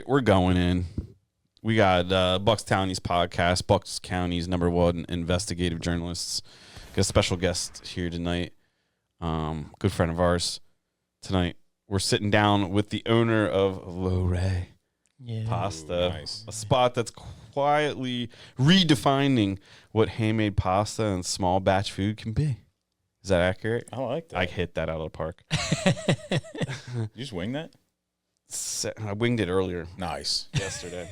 right, we're going in. We got Bucks Townies podcast, Bucks County's #1 investigative journalists. Got a special guest here tonight, good friend of ours. Tonight, we're sitting down with the owner of Lore Pasta, Nice. a spot that's quietly redefining what handmade pasta and small batch food can be. Is that accurate? I like that. I hit that out of the park. You just wing that? I winged it earlier. Nice. Yesterday.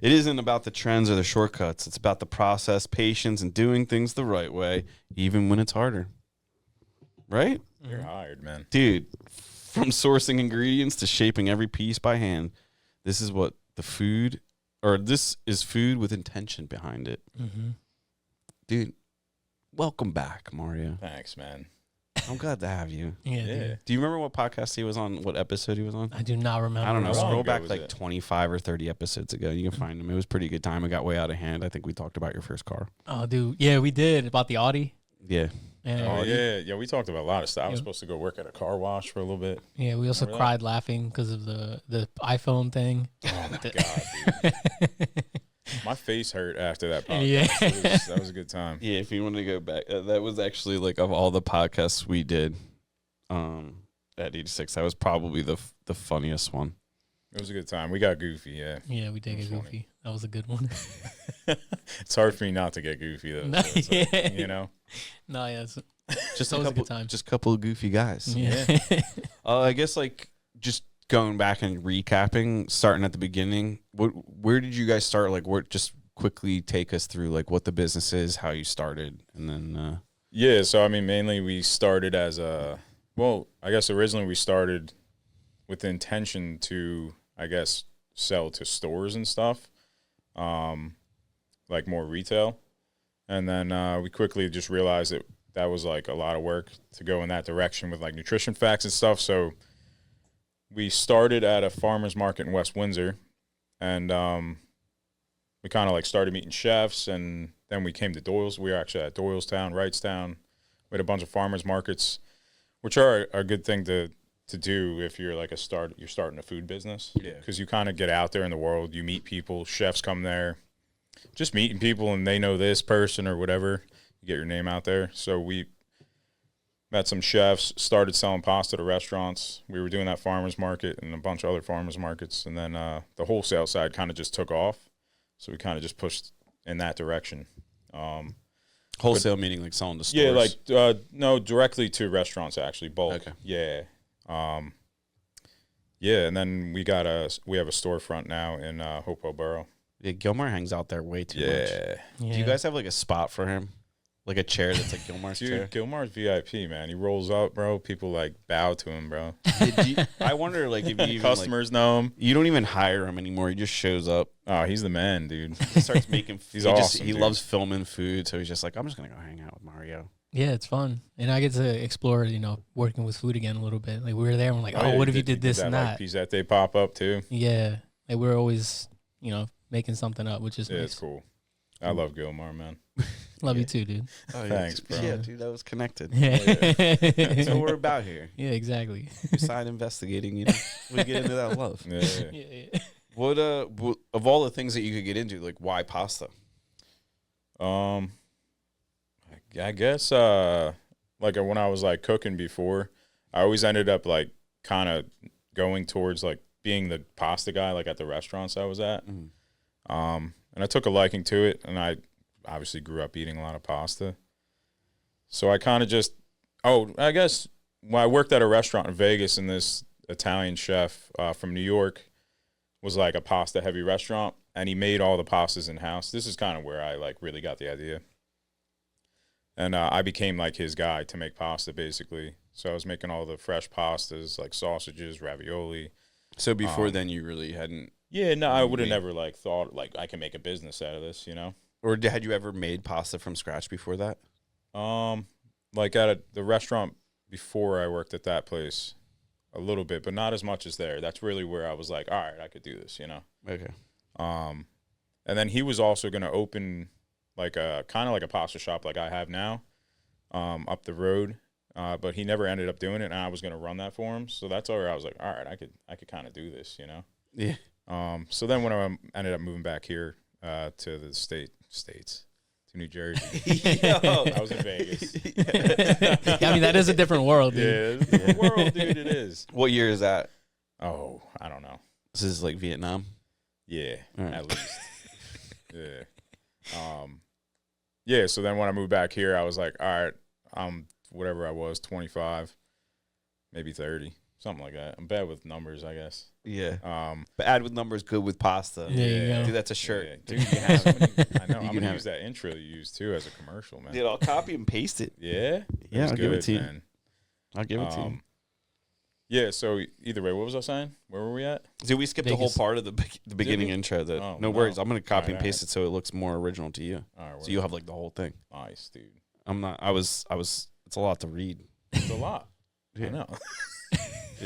It isn't about the trends or the shortcuts. It's about the process, patience, and doing things the right way, even when it's harder. Right? You're hired, man. Dude, from sourcing ingredients to shaping every piece by hand, this is what this is food with intention behind it. Mm-hmm. Dude, welcome back, Mario. Thanks, man. I'm glad to have you. Yeah. Yeah. Dude. Do you remember what podcast he was on, what episode he was on? I do not remember. I don't know. How long Scroll ago back was like it? 25 or 30 episodes ago. You can find him. It was a pretty good time. It got way out of hand. I think we talked about your first car. Oh, dude. Yeah, we did about the Audi. Yeah. And, Oh, yeah. We talked about a lot of stuff. I was Yeah. supposed to go work at a car wash for a little bit. Yeah, we also Remember that? cried laughing because of the iPhone thing. Oh, my God, dude. My face hurt after that podcast. Yeah. That was a good time. Yeah, if you want to go back, that was actually like of all the podcasts we did at 86, that was probably the funniest one. It was a good time. We got goofy, yeah. Yeah, we did That's get funny. goofy. That was a good one. It's hard for me not to get goofy, though. No, So it's like, yeah. you know? No, yeah. It's, Just That was a good time. Just a couple of goofy guys. yeah. I guess like just going back and recapping, starting at the beginning. Where did you guys start? Like, just quickly take us through like what the business is, how you started, and then. Yeah, so, I mean, mainly we started as I guess originally we started with the intention to, I guess, sell to stores and stuff, like more retail. And then we quickly just realized that was like a lot of work to go in that direction with like nutrition facts and stuff. So we started at a farmer's market in West Windsor, and we kind of like started meeting chefs, and then we came to Doyle's. We were actually at Doylestown, Wrightstown. We had a bunch of farmers markets, which are a good thing to do if you're like you're starting a food business. Yeah. Because you kind of get out there in the world, you meet people, chefs come there, just meeting people, and they know this person or whatever. You get your name out there. So we met some chefs, started selling pasta to restaurants. We were doing that farmers market and a bunch of other farmers markets, and then the wholesale side kind of just took off. So we kind of just pushed in that direction. Wholesale meaning like selling to stores. Yeah, like no, directly to restaurants actually, bulk. Okay. Yeah. Yeah, and then we have a storefront now in Hopewell Borough. Yeah, Gilmar hangs out there way too much. Yeah. Do you guys have like a spot for him? Like a chair that's like Gilmar's chair? Dude, Gilmar's VIP, man. He rolls up, bro. People like bow to him, bro. I wonder like if you even, Customers know him. you don't even hire him anymore. He just shows up. Oh, he's the man, dude. He starts making He's awesome, he dude. loves filming food, so he's just like, I'm just gonna go hang out with Mario. Yeah, it's fun. And I get to explore, working with food again a little bit. Like we were there and we're like, yeah, what if you did this that, and like, that? piece that they pop up too. Yeah. Like we're always, making something up, which is Yeah, nice. it's cool. I love Gilmar, man. Love you too, dude. Oh, Thanks, bro. Yeah, dude, that was connected. Yeah. That's what we're about here. Yeah, exactly. Besides investigating, we get into that love. Yeah. Yeah. What of all the things that you could get into, like why pasta? I guess like when I was like cooking before, I always ended up like kind of going towards like being the pasta guy like at the restaurants I was at. Mhm. And I took a liking to it, and I obviously grew up eating a lot of pasta. So I kind of I guess when I worked at a restaurant in Vegas, and this Italian chef from New York was like a pasta heavy restaurant, and he made all the pastas in house. This is kind of where I like really got the idea. And I became like his guy to make pasta basically. So I was making all the fresh pastas like sausages, ravioli. So before then, you really hadn't, Yeah, no, I would have never like thought like I can make a business out of this, or had you ever made pasta from scratch before that? Like at the restaurant before I worked at that place, a little bit, but not as much as there. That's really where I was like, all right, I could do this, Okay. And then he was also going to open like a kind of like a pasta shop like I have now, up the road. but he never ended up doing it, and I was going to run that for him. So that's where I was like, all right, I could kind of do this, you know? Yeah. So then when I ended up moving back here to the states, to New Jersey, I was in Vegas. I mean, that is a different world, dude. Yeah, it's a different world, dude, it is. What year is that? Oh, I don't know. This is like Vietnam. Yeah, All right. at least. Yeah. Yeah, so then when I moved back here, I was like, all right, I'm whatever I was, 25, maybe 30, something like that. I'm bad with numbers, I guess. Yeah. But add with numbers, good with pasta. There you go. Dude, that's a shirt. Yeah. Dude, you can have I know. You I'm can gonna have use that intro you used too as a commercial, man. Dude, I'll copy and paste it. Yeah? Yeah, was I'll give it to you. man. I'll give it to you. Yeah, so either way, what was I saying? Where were we at? Dude, we skipped the whole Vegas. part of the beginning we? intro. That Oh, no no. worries. I'm gonna copy and Alright, paste it so it looks more original to you. All right, So you'll have like the whole thing. nice, dude. I'm not. I was. It's a lot to read. It's a lot. Yeah. I know.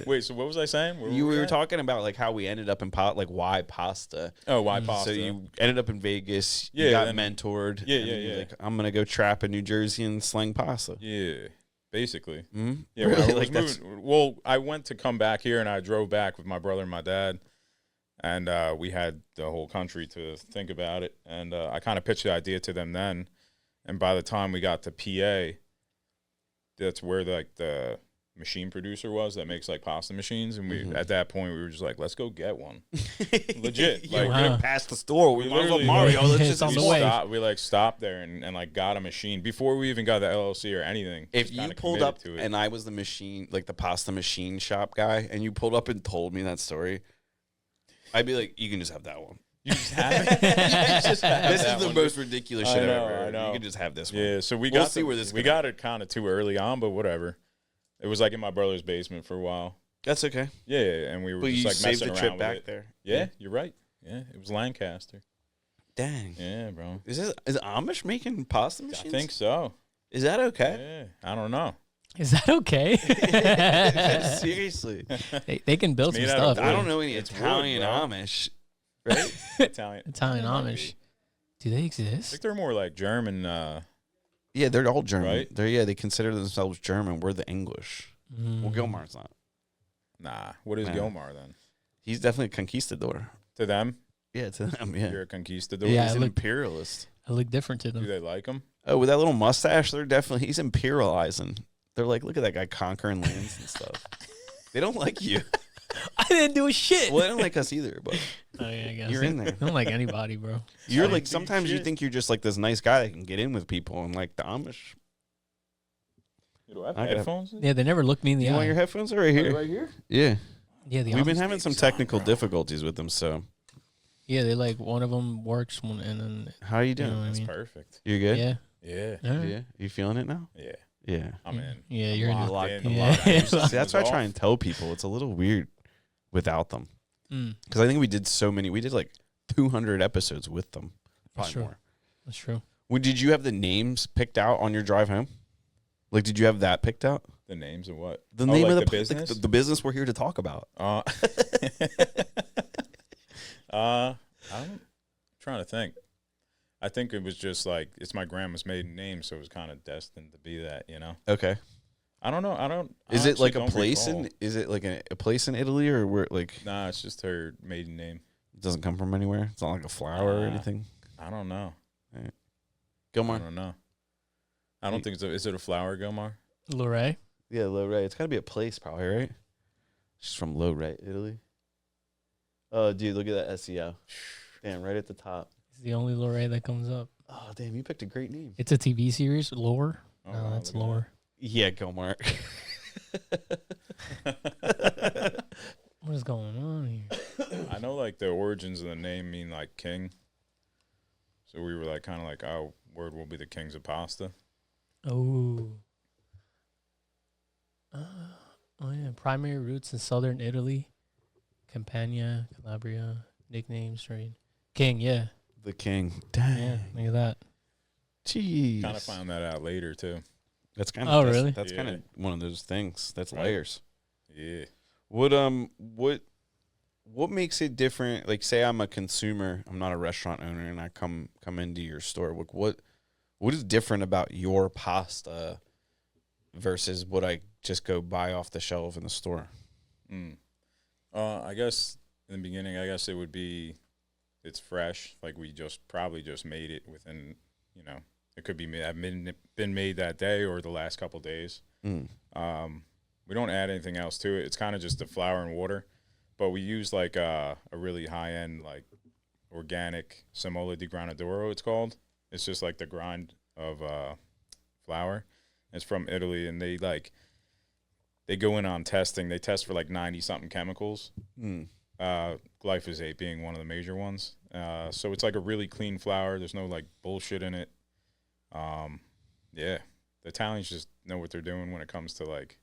Wait, so what was I saying? Where We were at? talking about like how we ended up in like why pasta. Oh, why pasta? So you ended up in Vegas. Yeah, You got then- mentored. Yeah, and yeah, then you're yeah. Like, I'm gonna go trap in New Jersey and slang pasta. Yeah, basically. Mm-hmm. Yeah, when I Really? was Like that's. moving, well, I went to come back here, and I drove back with my brother and my dad, and we had the whole country to think about it, and I kind of pitched the idea to them then, and by the time we got to PA, that's where the machine producer was that makes like pasta machines, and we at that point we were just like, let's go get one, legit. Yeah, Like, we're gonna Wow. pass the store. We We might as well literally- Mario. Let's It's just on we the way. stopped there and like got a machine before we even got the LLC or anything. If Just you kinda pulled committed up to it. and I was the machine, like the pasta machine shop guy, and you pulled up and told me that story, I'd be like, you can just have that one. You just have it. You just have This that is the one. most ridiculous shit I I've know, ever heard. I know. You can just have this one. Yeah, so we We'll got see where this we goes. got it kind of too early on, but whatever. It was like in my brother's basement for a while. That's okay. Yeah, and we were But just you like saved messing the around trip with back it. there. Yeah, you're right. Yeah, it was Lancaster. Dang. Yeah, bro. Is Amish making pasta machines? I think so. Is that okay? Yeah, I don't know. Is that okay? Seriously. they can build It's some made out of stuff. I wood. don't know any It's wood, Italian bro. Amish. Right? Italian. Italian I don't know, Amish. dude. Do they I exist? think they're more like German. Yeah, they're all German. Right? They consider themselves German. We're the English. Well, Gilmar's not. Nah, what is Nah. Gilmar then? He's definitely a conquistador. To them, Yeah, to them, yeah. you're a conquistador. Yeah, He's an look- imperialist. I look different to Do them. they like him? Oh, with that little mustache, he's imperializing. They're like, look at that guy conquering lands and stuff. They don't like you. I didn't do a shit. Well, they don't like us either, but Oh, yeah, I guess. you're in there. I don't like anybody, bro. You're Like, like, dude, sometimes you shit. think you're just like this nice guy that can get in with people, and like the Amish. Do I have I got- headphones? Yeah, they never look me in the You eye. want your headphones are right here? Right here? Yeah. Yeah, the We've been Amish- having some technical difficulties with them, so Yeah, they like one of them works one, and then how are you you doing? know what I That's mean. perfect. You're good? Yeah, Yeah. all right. Yeah. You feeling it now? Yeah. Yeah. I'm in. Yeah, you're in. Locked locked in. in. Yeah. See, that's why I try and tell people it's a little weird without them. Mm, Because I think we did like 200 episodes with them. That's Probably true. more. that's true. Did you have the names picked out on your drive home? Like, did you have that picked out? The names of what? The name like of the the business. the business we're here to talk about. I'm trying to think. I think it was just like it's my grandma's maiden name, so it was kind of destined to be that, you know. Okay. I don't know. I Is it actually like a don't place recall. is it like a place in Italy, or where like Nah, it's just her maiden name. it doesn't come from anywhere? It's not like a flower or Nah. anything. I don't know. I Gilmar. don't know. I don't think it's is it a flower, Gilmar? Lorray. Yeah, Lorray. It's got to be a place, probably, right? She's from Lorray, Italy. Oh, dude, look at that SEO. Damn, right at the top. It's the only Lorray that comes up. Oh, damn, you picked a great name. It's a TV series. Lore. Oh, No, wow, that's look at lore. Yeah, Gilmar. What is going on here? that. I know like the origins of the name mean like king. So we were like kind of like our word will be the kings of pasta. Oh. Oh yeah. Primary roots in southern Italy, Campania, Calabria. Nicknames, right? King. Yeah. The king. Dang. Yeah. Look at that. Jeez. Kind of found that out later too. That's kind Oh, of really? That's kind of one of those things. That's Right. layers. Yeah. What makes it different? Like, say I'm a consumer, I'm not a restaurant owner, and I come into your store. What is different about your pasta versus what I just go buy off the shelf in the store? I guess in the beginning, I guess it would be it's fresh. Like we probably just made it within, it could be been made that day or the last couple days. We don't add anything else to it. It's kind of just the flour and water, but we use like a really high end like organic semola di granadoro. It's called. It's just like the grind of flour. It's from Italy, and they go in on testing. They test for like 90 something chemicals. Glyphosate being one of the major ones. So it's like a really clean flour. There's no like bullshit in it. The Italians just know what they're doing when it comes to like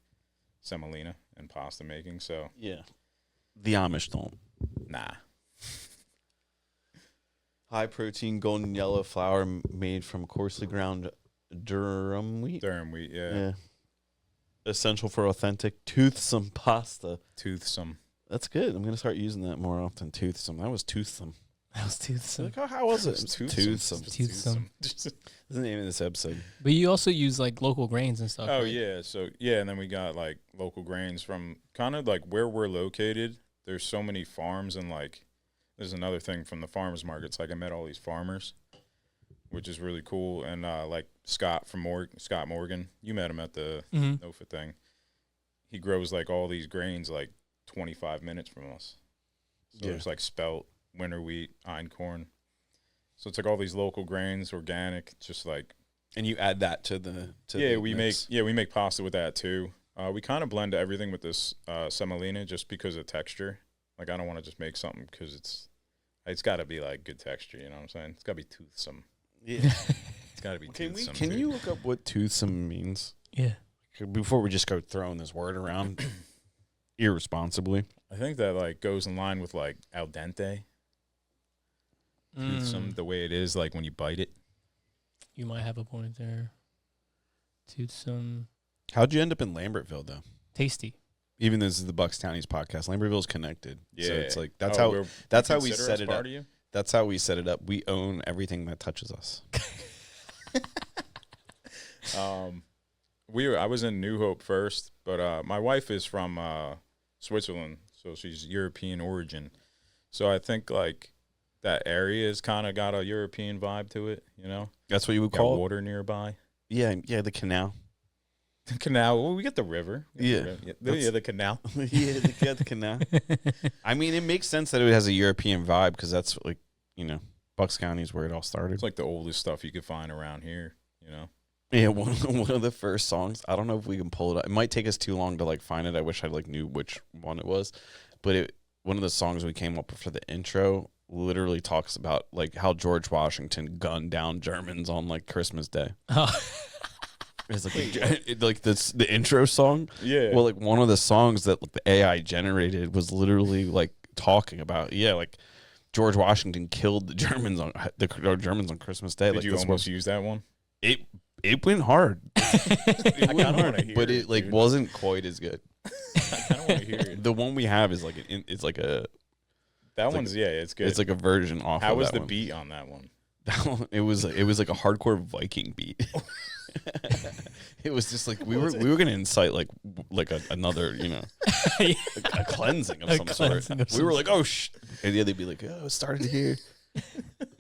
semolina and pasta making. So yeah, the Amish don't. Nah. High protein golden yellow flour made from coarsely ground durum wheat. Durum wheat, yeah. Essential for authentic toothsome pasta. Toothsome. That's good. I'm gonna start using that more often. Toothsome. That was toothsome. toothsome. Like, how was it? Toothsome. Toothsome. That's the name of this episode. But you also use like local grains and stuff. Oh, right? yeah. So, and then we got like local grains from kind of like where we're located. There's so many farms, and like there's another thing from the farmers markets. Like I met all these farmers, which is really cool. And like Scott Morgan, you met him at the NOFA thing. He grows like all these grains like 25 minutes from us. So there's like spelt, winter wheat, einkorn. So it's like all these local grains, organic, just like. And you add that to the we make pasta with that too. We kind of blend everything with this semolina just because of texture. Like I don't want to just make something because it's got to be like good texture. You know what I'm saying? It's got to be toothsome. Yeah, it's got to be toothsome. Can you look up what toothsome means? Yeah. Before we just go throwing this word around irresponsibly. I think that like goes in line with like al dente. Toothsome, the way it is, like when you bite it. You might have a point there. Toothsome. How'd you end up in Lambertville though? Tasty. Even though this is the Bucks Townies podcast, Lambertville's connected. Yeah, so it's like that's how we set it up. That's how we set it up. We own everything that touches us. I was in New Hope first, but my wife is from Switzerland, so she's European origin. So I think like that area has kind of got a European vibe to it, you know. That's what you would got call water nearby. Yeah, the canal. The canal. Well, we get the river. The canal. the canal. I mean, it makes sense that it has a European vibe because that's like, Bucks County is where it all started. It's like the oldest stuff you could find around here, you know. Yeah, one of the first songs. I don't know if we can pull it up. It might take us too long to like find it. I wish I like knew which one it was, but one of the songs we came up with for the intro literally talks about like how George Washington gunned down Germans on like Christmas Day. Oh. It's like the intro song. Yeah. Well, like one of the songs that the AI generated was literally like talking about like George Washington killed the Germans on Christmas Day. Did you almost use that one? It went hard. It went hard, but it like dude. wasn't quite as good. I kind of want to hear it. The one we have is like it's like a. That one's it's good. It's like a version off. How of was that the one. beat on that one? It was like a hardcore Viking beat. It was just like we were gonna incite like another a cleansing of some sort. We were like, oh and they'd be like, oh, it started here.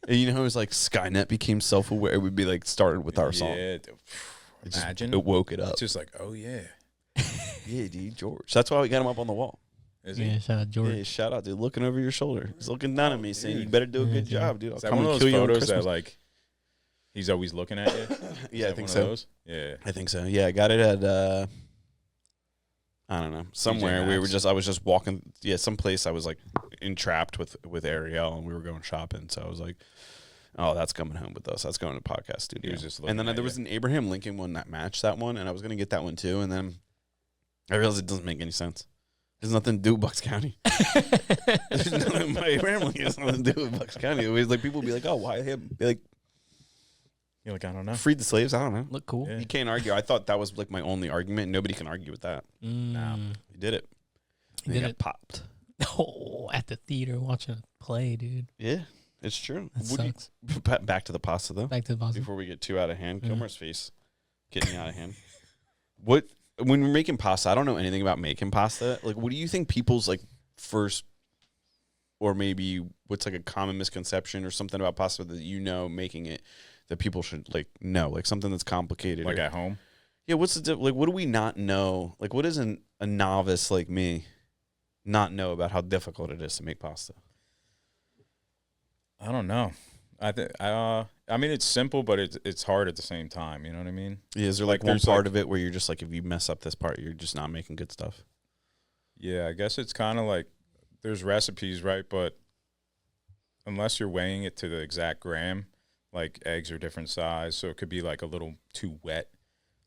And it was like Skynet became self-aware. It would be like started with our song. Yeah, imagine it woke it up. It's just like, oh yeah, yeah, dude, George. That's why we got him up on the wall. Is Yeah, he? shout out George. Yeah, shout out, dude. Looking over your shoulder. He's looking down at me, saying, "You better do a good job, dude." I'll Is that come one and of kill those you on photos that Christmas. like he's always looking at you? Yeah, I think one of so. those? Yeah, I think so. Yeah, I got it at I don't know, somewhere. I was just walking. Yeah, someplace I was like entrapped with Ariel, and we were going shopping. So I was like, "Oh, that's coming home with us. That's going to podcast studio." He was just and looking then at there was you. an Abraham Lincoln one that matched that one, and I was gonna get that one too. And then I realized it doesn't make any sense. There's nothing to do with Bucks County. There's nothing. My Abraham Lincoln has nothing to do with Bucks County. It was like people would be like, "Oh, why him?" Be like, You're like, I don't know. freed the slaves. I don't know. Look cool. Yeah. You can't argue. I thought that was like my only argument. Nobody can argue with that. Nah. He did it. He He did got it. popped. Oh, at the theater watching a play, dude. Yeah, it's true. That sucks. Back to the pasta though. Back to the Boston. Before we get too out of hand, Kilmer's face getting out of hand. What when we're making pasta, I don't know anything about making pasta. Like, what do you think people's like first, or maybe what's like a common misconception or something about pasta that making it that people should like know, like something that's complicated, Like at home? Yeah, what's the like? What do we not know? Like, what does a novice like me not know about how difficult it is to make pasta? I don't know. I mean, it's simple, but it's hard at the same time. You know what I mean? Yeah, is there like one part of it where you're just like, if you mess up this part, you're just not making good stuff? Yeah, I guess it's kind of like there's recipes, right? But unless you're weighing it to the exact gram, like eggs are different size, so it could be like a little too wet,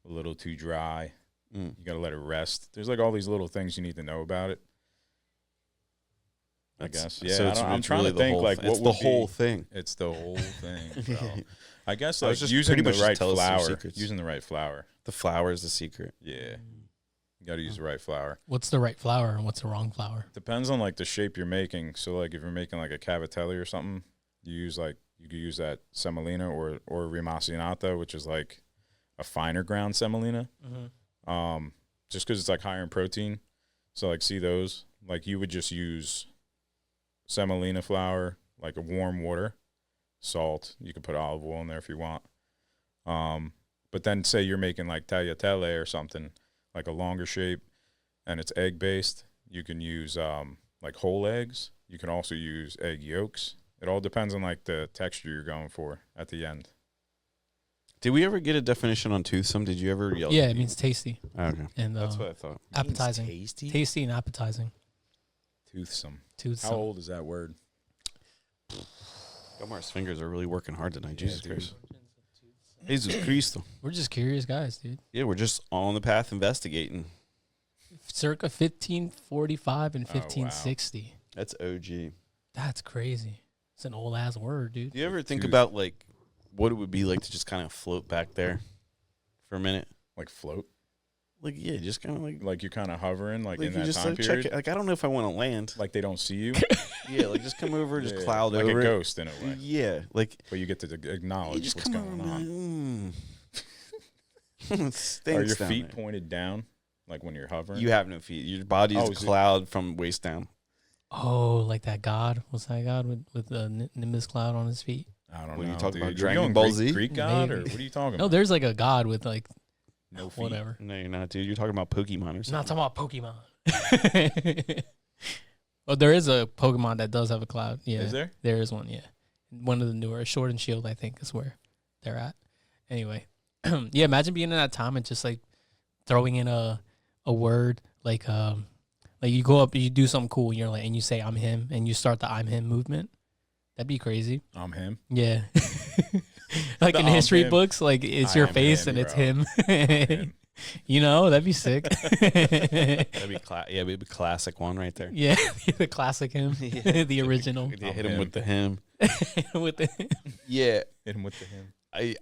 a little too dry. You got to let it rest. There's like all these little things you need to know about it. I guess. Yeah, so I'm trying to think like what it's the whole thing. It's the whole thing, bro. I guess I like was just using pretty the much right just tell us some flour. secrets. Using the right flour. The flour is the secret. Yeah. You got to use the right flour. What's the right flour and what's the wrong flour? Depends on like the shape you're making. So like if you're making like a cavatelli or something, you could use that semolina or rimacinato, which is like a finer ground semolina. Just because it's like higher in protein. So like see those, like you would just use semolina flour, like a warm water, salt. You could put olive oil in there if you want. But then say you're making like tagliatelle or something, like a longer shape, and it's egg based. You can use like whole eggs. You can also use egg yolks. It all depends on like the texture you're going for at the end. Did we ever get a definition on toothsome? Did you ever yell? Yeah, it means tasty. Okay. And That's what I thought. appetizing. Tasty? Tasty and appetizing. Toothsome. Toothsome. How old is that word? Gomar's fingers are really working hard tonight. Jesus dude. Christ. Jesus Christ. We're just curious guys, dude. Yeah, we're just on the path investigating. Circa 1545 and Oh, wow. 1560. That's OG. That's crazy. It's an old ass word, dude. Do you ever think Tooth. about like what it would be like to just kind of float back there for a minute? Like float? Like, yeah, just kind of Like you're kind of hovering like in you that just time like check period? it. Like, I don't know if I want to land. Like they don't see you? Yeah, like just come over, just Yeah, cloud like over a it. ghost in a way. Yeah, like But you get to you acknowledge just what's come over going and on. be like, Stinks Are your down feet there. pointed down, like when you're hovering? You have no feet. Your body is Oh, a is it- cloud from waist down. Oh, like that god. What's that god with the Nimbus cloud on his feet? I don't What are know. you talking about, dude. Dragon Are you on Ball Greek, Z? Greek god, or Maybe. what are you talking No, about? there's like a god with like No feet. whatever. No, you're not, dude. You're talking about Pokemon or I'm not something. talking about Pokemon. Well, there is a Pokemon that does have a cloud. Yeah, Is there? There is one. Yeah, one of the newer Sword and Shield, I think, is where they're at. Anyway, yeah. Imagine being in that time and just like throwing in a word like you go up, you do something cool, and you're like, and you say I'm him, and you start the I'm him movement. That'd be crazy. I'm him. Yeah. Like The in I'm history him. books, like it's I your am face him, and it's bro. him. Him. You know, that'd be sick. That'd be yeah, it'd be a classic one right there. Yeah, the classic him, Yeah. the original. You I'm hit him him. with the him. With the Yeah, Hit him with the him.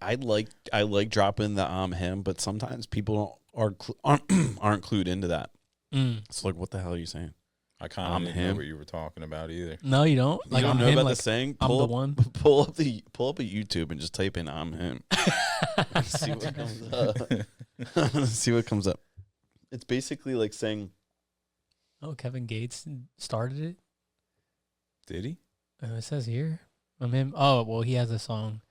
I like dropping the him, but sometimes people aren't clued into that. It's like, what the hell are you saying? I kind I'm of didn't know him. what you were talking about either. No, you don't. Like You don't I'm know him. about Like the saying? I'm Pull the up, one. pull up a YouTube and just type in I'm him. And see what comes up. See what comes up. It's basically like saying, Oh, Kevin Gates started it. Did he? It says here, I'm him. Oh, well, he has a song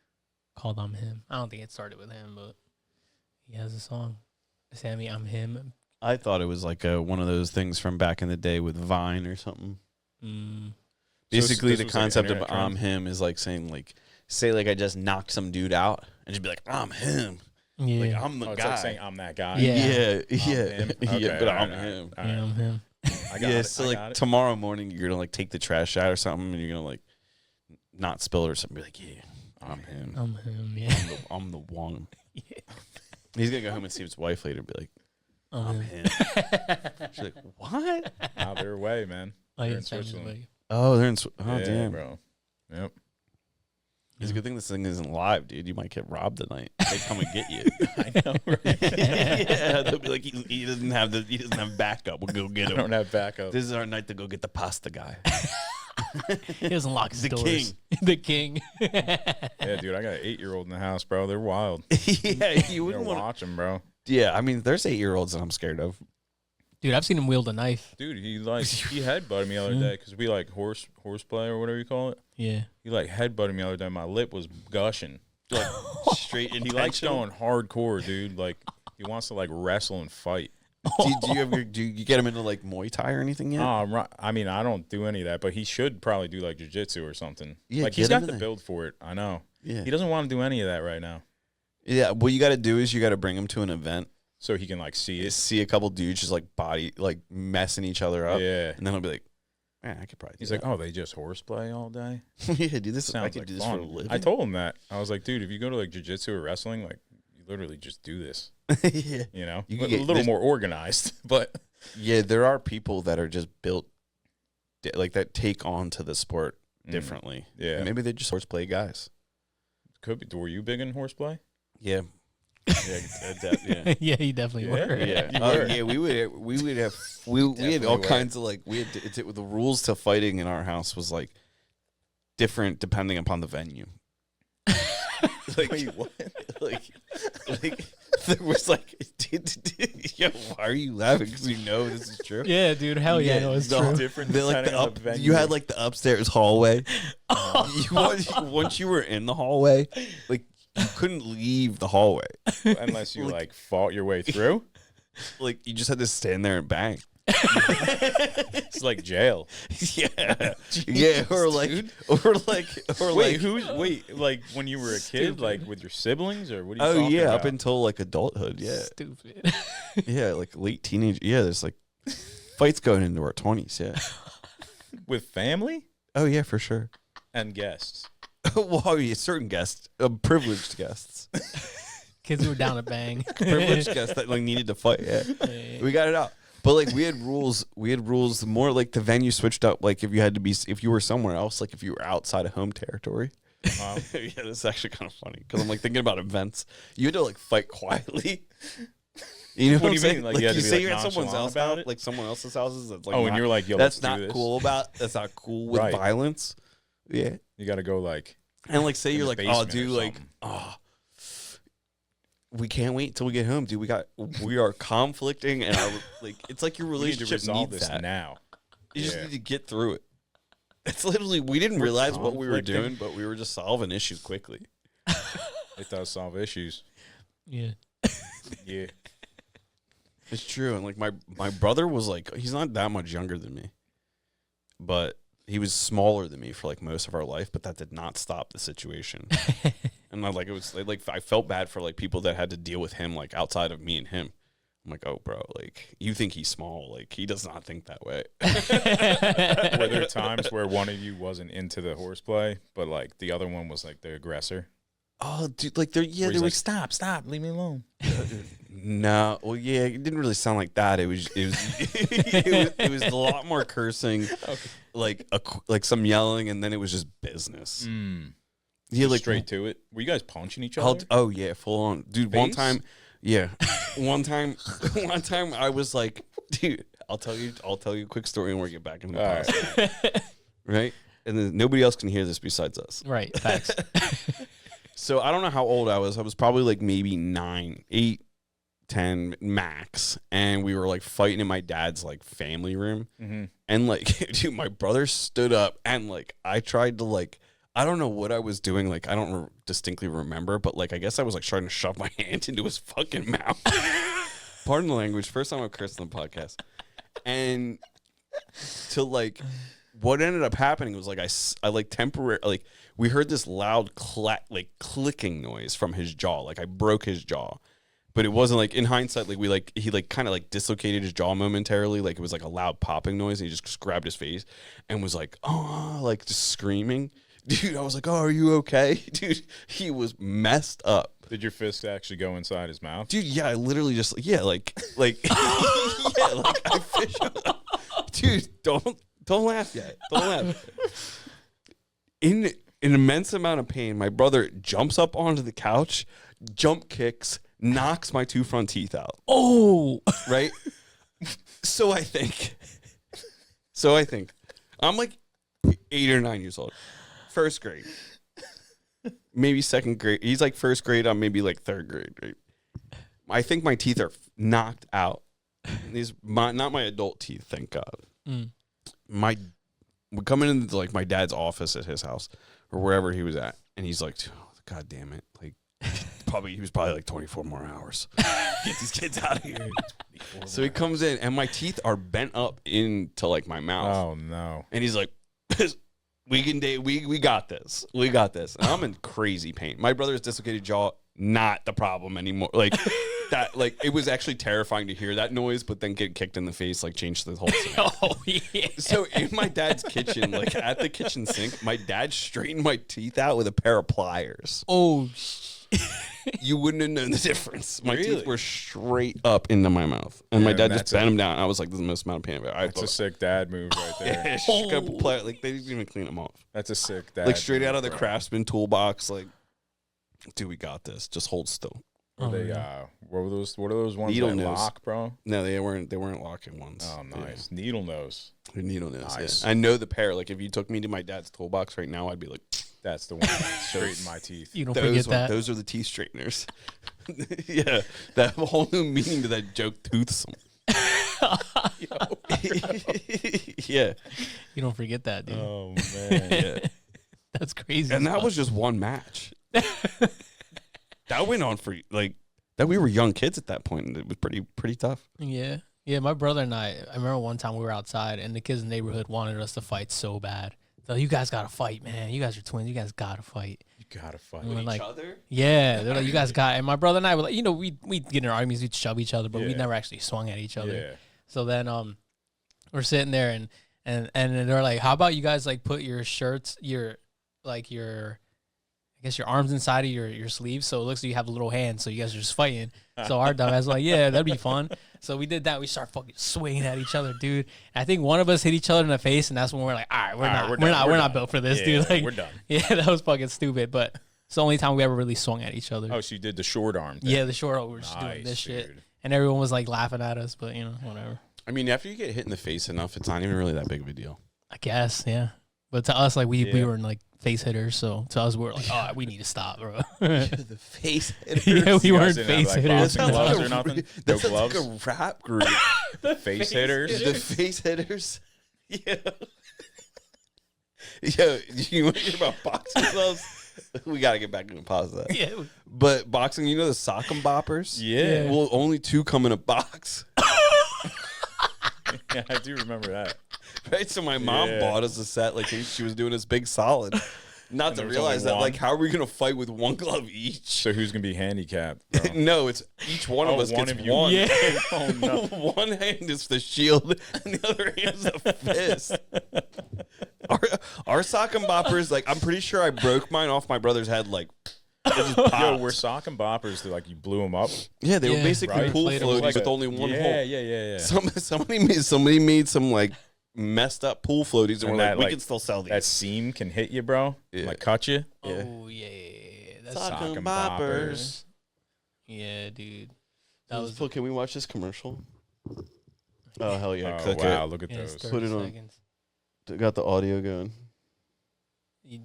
called I'm Him. I don't think it started with him, but he has a song. Sammy, I'm him. I thought it was like one of those things from back in the day with Vine or something. Basically, this the was like an concept of internet trend? I'm him is like saying, like, say, like, I just knocked some dude out and just be like, I'm him. Yeah. Like, I'm the Oh, it's guy. like saying I'm that guy. Yeah. yeah, I'm yeah, him. yeah, Okay, but all I'm right, him. all Yeah, right. I'm him. I got Yeah, it. so I like got it. tomorrow morning, you're gonna like take the trash out or something, and you're gonna like not spill it or something. Be like, yeah, I'm him. I'm him. Yeah. I'm the one. Yeah. He's gonna go home and see his wife later and be like, I'm I'm him. him. She's like, what? Out their way, man. Oh, They're yeah, in Sammy's Switzerland. like- Oh, they're in. Oh, Yeah, damn. bro. Yep. It's a good thing this thing isn't live, dude. You might get robbed tonight. They come and get you. I know, right? Yeah, they'll be like, he doesn't have backup. We'll go get I him. don't have backup. This is our night to go get the pasta guy. He doesn't lock his The doors. king. The king. Yeah, dude, I got an 8-year-old in the house, bro. They're wild. Yeah, you You wouldn't want. watch them, bro. Yeah, I mean, there's 8-year-olds that I'm scared of. Dude, I've seen him wield a knife. Dude, he headbutted me the other day because we like horseplay or whatever you call it. Yeah. He like headbutted me the other day. My lip was gushing. Like straight He likes going hardcore, dude. Like he wants to like wrestle and fight. Do you get him into like Muay Thai or anything yet? I mean, I don't do any of that, but he should probably do like jiu-jitsu or something. Yeah, like he's get him got the in there. build for it. I know. Yeah. He doesn't want to do any of that right now. Yeah, what you got to do is you got to bring him to an event. So he can like see it. See a couple dudes just like messing each other up. Yeah. And then he'll be like, man, I could probably do He's that. like, oh, they just horseplay all day? Yeah, do this. I Sounds could like do this fun. for a living. I told him that. I was like, dude, if you go to like jiu-jitsu or wrestling, like you literally just do this. Yeah. You know? You A can get- little more organized, but Yeah, there are people that are just built like that take on to the sport differently. Yeah. And maybe they're just horseplay guys. could be. Were you big in horseplay? Yeah. Yeah. Yeah, you definitely Yeah. were. Yeah. You Oh, were. yeah, we had Definitely all were. kinds of like the rules to fighting in our house was like different depending upon the venue. Like, Wait, what? like there was like, yo, why are you laughing? Because you know this is true. Yeah, dude. Hell yeah, no, it's the- true. Different Like depending the on up, the venue. you had like the upstairs hallway. Once you were in the hallway, like you couldn't leave the hallway. Unless you like fought your way through. Like you just had to stand there and bang. It's like jail. Yeah, yeah, or like, Like when you were a kid, like with your siblings, or what are you oh talking yeah, about? up until like adulthood. Yeah, Stupid. yeah, like late teenage. Yeah, there's like fights going into our 20s. Yeah. With family Oh yeah, for sure. and guests. Well, yeah, certain guests, privileged guests, Kids who were down to bang. privileged guests that like needed to fight. Yeah, Yeah. we got it out. But like we had rules. More like the venue switched up. Like if you were somewhere else, like if you were outside of home territory. Yeah, this is actually kind of funny because I'm like thinking about events. You had to like fight quietly. You know What do I'm you saying? mean? Like, you had you to be, say like, you're at someone's nonchalant house about now, it? like someone else's houses. That's like Oh, and not- you're like, yo, that's let's do not this. cool about. That's not cool with Right. violence. Yeah, You got to go like. and like say In you're the like, oh, basement dude, or like, something. oh, we can't wait till we get home, dude. We are conflicting, and like it's like your We need to relationship resolve needs this that. now. You just Yeah. need to get through it. It's literally we didn't We're realize what we were conflicting. doing, but we were just solving issues quickly. It does solve issues. Yeah. Yeah. It's true, and like my brother was like, he's not that much younger than me, but he was smaller than me for like most of our life. But that did not stop the situation. And I felt bad for like people that had to deal with him like outside of me and him. I'm like, oh, bro, like you think he's small, like he does not think that way. Were there times where one of you wasn't into the horseplay, but like the other one was like the aggressor? Oh, dude, like Where there he's was like, stop, leave me alone. no, well, yeah, it didn't really sound like that. It was it was a lot more cursing, like some yelling, and then it was just business. Yeah, like Straight to it. Were you guys punching each I'll- other? oh yeah, full on, dude. One Face? time, yeah, one time I was like, dude, I'll tell you a quick story and we'll get back into the All right. podcast, right? And then nobody else can hear this besides us. Right. Facts. So I don't know how old I was. I was probably like maybe 9, 8, 10 max, and we were like fighting in my dad's like family room, and like, dude, my brother stood up and like I tried to like. I don't know what I was doing. Like, I don't distinctly remember, but like, I guess I was like trying to shove my hand into his fucking mouth. Pardon the language. First time I've cursed on the podcast. And to like, what ended up happening was like, I like temporarily, like, we heard this loud clicking noise from his jaw. Like, I broke his jaw. But it wasn't like, in hindsight, like, he like kind of like dislocated his jaw momentarily. Like, it was like a loud popping noise. And he just grabbed his face and was like, oh, like just screaming. Dude, I was like, oh, are you okay? Dude, he was messed up. Did your fist actually go inside his mouth? Dude, yeah, I literally just, yeah, like, yeah, like, I fish. Dude, don't laugh yet. Don't laugh. In an immense amount of pain, my brother jumps up onto the couch, jump kicks, knocks my 2 front teeth out. Oh. Right? So I think, I'm like 8 or 9 years old. First grade, maybe second grade. He's like first grade. I'm maybe like third grade. Right? I think my teeth are knocked out. Not my adult teeth, thank God. Mm. We're coming into like my dad's office at his house or wherever he was at, and he's like, oh, God damn it, like he was probably like 24 more hours. Get these kids out of here. So he comes in, and my teeth are bent up into like my mouth. Oh no! And he's like, we got this. We got this. And I'm in crazy pain. My brother's dislocated jaw, not the problem anymore. Like that, like it was actually terrifying to hear that noise, but then get kicked in the face, like changed the whole thing. Oh yeah. So in my dad's kitchen, like at the kitchen sink, my dad straightened my teeth out with a pair of pliers. Oh, You wouldn't have known the difference. My Really? teeth were straight up into my mouth, and my Yeah, dad that's just bent them down. I was like, "This is the most amount of pain I've ever." That's a sick dad move right there. Like they didn't even clean them off. That's a sick dad. Like straight out of the bro. craftsman toolbox. Like, dude, we got this. Just hold still. What are those ones Needle that nose. lock, bro? No, they weren't locking ones. Oh, nice. Needle nose. Yeah. Needle nose. Nice. Yeah. I know the pair. Like if you took me to my dad's toolbox right now, I'd be like, That's the one. Straighten my teeth. you don't forget that. Those are the teeth straighteners. Yeah, that whole new meaning to that joke, toothsome. Yeah, You don't forget that, dude. Oh man. yeah. That's crazy. And as that fuck. was just one match. That went on for like that. We were young kids at that point, and it was pretty tough. Yeah. Yeah, my brother and I remember one time we were outside and the kids in the neighborhood wanted us to fight so bad. So you guys gotta fight, man. You guys are twins. You guys gotta fight. You gotta fight. And we're like, other? yeah, they're like, you guys got. And my brother and I were like, we'd get in arguments, we'd shove each other, but we Yeah. never actually swung at each other. Yeah. So then we're sitting there and then they're like, how about you guys like put your shirts, your I guess your arms inside of your sleeves, so it looks like you have a little hand, so you guys are just fighting. So our dumbass was like, yeah, that'd be fun. So we did that. We started fucking swinging at each other, dude. And I think one of us hit each other in the face, and that's when we're like, all right, we're not built for this, Yeah, dude. Like, we're done. Yeah, that was fucking stupid, but it's the only time we ever really swung at each other. Oh, so you did the short arm thing. Yeah, the short we were just doing Nice, this shit, dude. and everyone was like laughing at us, but whatever. I mean, after you get hit in the face enough, it's not even really that big of a deal. I guess, yeah. But to us, like we Yeah. were like face hitters, so to us we were like, oh, we need to stop, bro. The face hitters. Yeah, we You weren't guys didn't face have, like, hitters. boxing gloves or nothing? That No sounds gloves? like a rap group. Face hitters. The face hitters. Yeah. Yo, you want to hear about boxing gloves? We got to get back into pause that. Yeah. But boxing, you know the sock'em boppers? Yeah. Well, only 2 come in a box. Yeah, I do remember that. Right? So my mom Yeah. bought us a set like she was doing this big solid. Not And to there was realize only that, one? like, how are we going to fight with one glove each? So who's gonna be handicapped? Bro? No, it's each one of us one gets of you. one. Yeah. Oh no. One hand is the shield, and the other hand is the fist. Our sock and boppers, like, I'm pretty sure I broke mine off my brother's head, like, it just Yo, popped. we're sock and boppers that like you blew them up. Yeah, they were Yeah. basically Right? pool Inflatable. floaties Like with a- only one yeah, hole. Yeah. Somebody made some, like, messed up pool floaties, and And we're that, like, we like, can still sell these. That seam can hit you, bro. Yeah. Like cut you. Yeah. Oh yeah. That's Sock Sock and and boppers. yeah, dude. That was Can we watch this commercial? Oh, hell yeah. Oh Click wow, it. look at yeah, it's those. 30 Put it on. seconds. Got the audio going.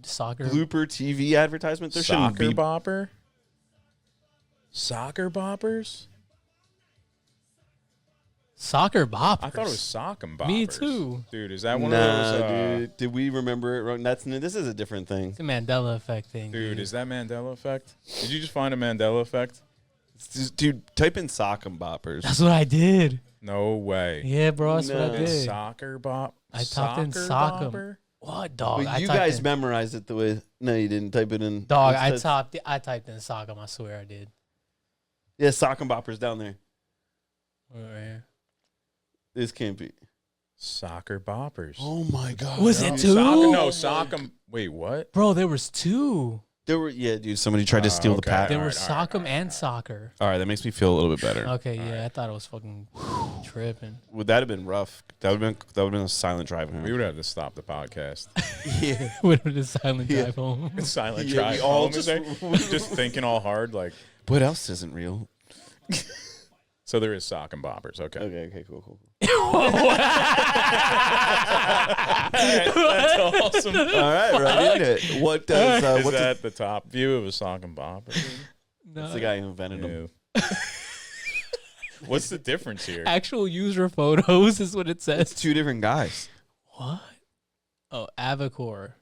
Soccer. Blooper TV advertisement. There shouldn't Soccer be. bopper. Soccer boppers. Soccer boppers. I thought it was sock and boppers. Me too. Dude, is that one Nah, of those? dude. Did we remember it wrong? This is a different thing. It's a Mandela effect thing. Dude, is that Mandela effect? Did you just find a Mandela effect? Dude, type in sock and boppers. That's what I did. No way. Yeah, bro. That's what No. I did. Soccer bop. I typed in soccer sock 'em. bopper? What dog? But I you typed guys in, memorized it the way. No, you didn't type it in. dog. What's that? I typed in soccer. I swear I did. Yeah, sock and boppers down there. Right here. This can't be. Soccer boppers. Oh my god. Was it two? No, sock 'em. Wait, what? Bro, there was two. There were dude. Somebody tried to steal the okay. patent. There All were right, all sock 'em right, and soccer. All right, that makes me feel a little bit better. Okay, yeah, I thought it was fucking tripping. Would that have been rough? That would have been a silent drive home. We would have to stop the podcast. Yeah. With the silent Yeah. drive home. Silent Yeah, drive we all home, is there? Just thinking all hard, like. What else isn't real? So there is sock and boppers. Okay. Okay, cool. That's awesome. All right, right in it. What does Is that the top view of a sock and bopper? No. That's the guy who invented them. Yeah. What's the difference here? Actual user photos is what it says. It's two different guys. What? Oh, Avacor.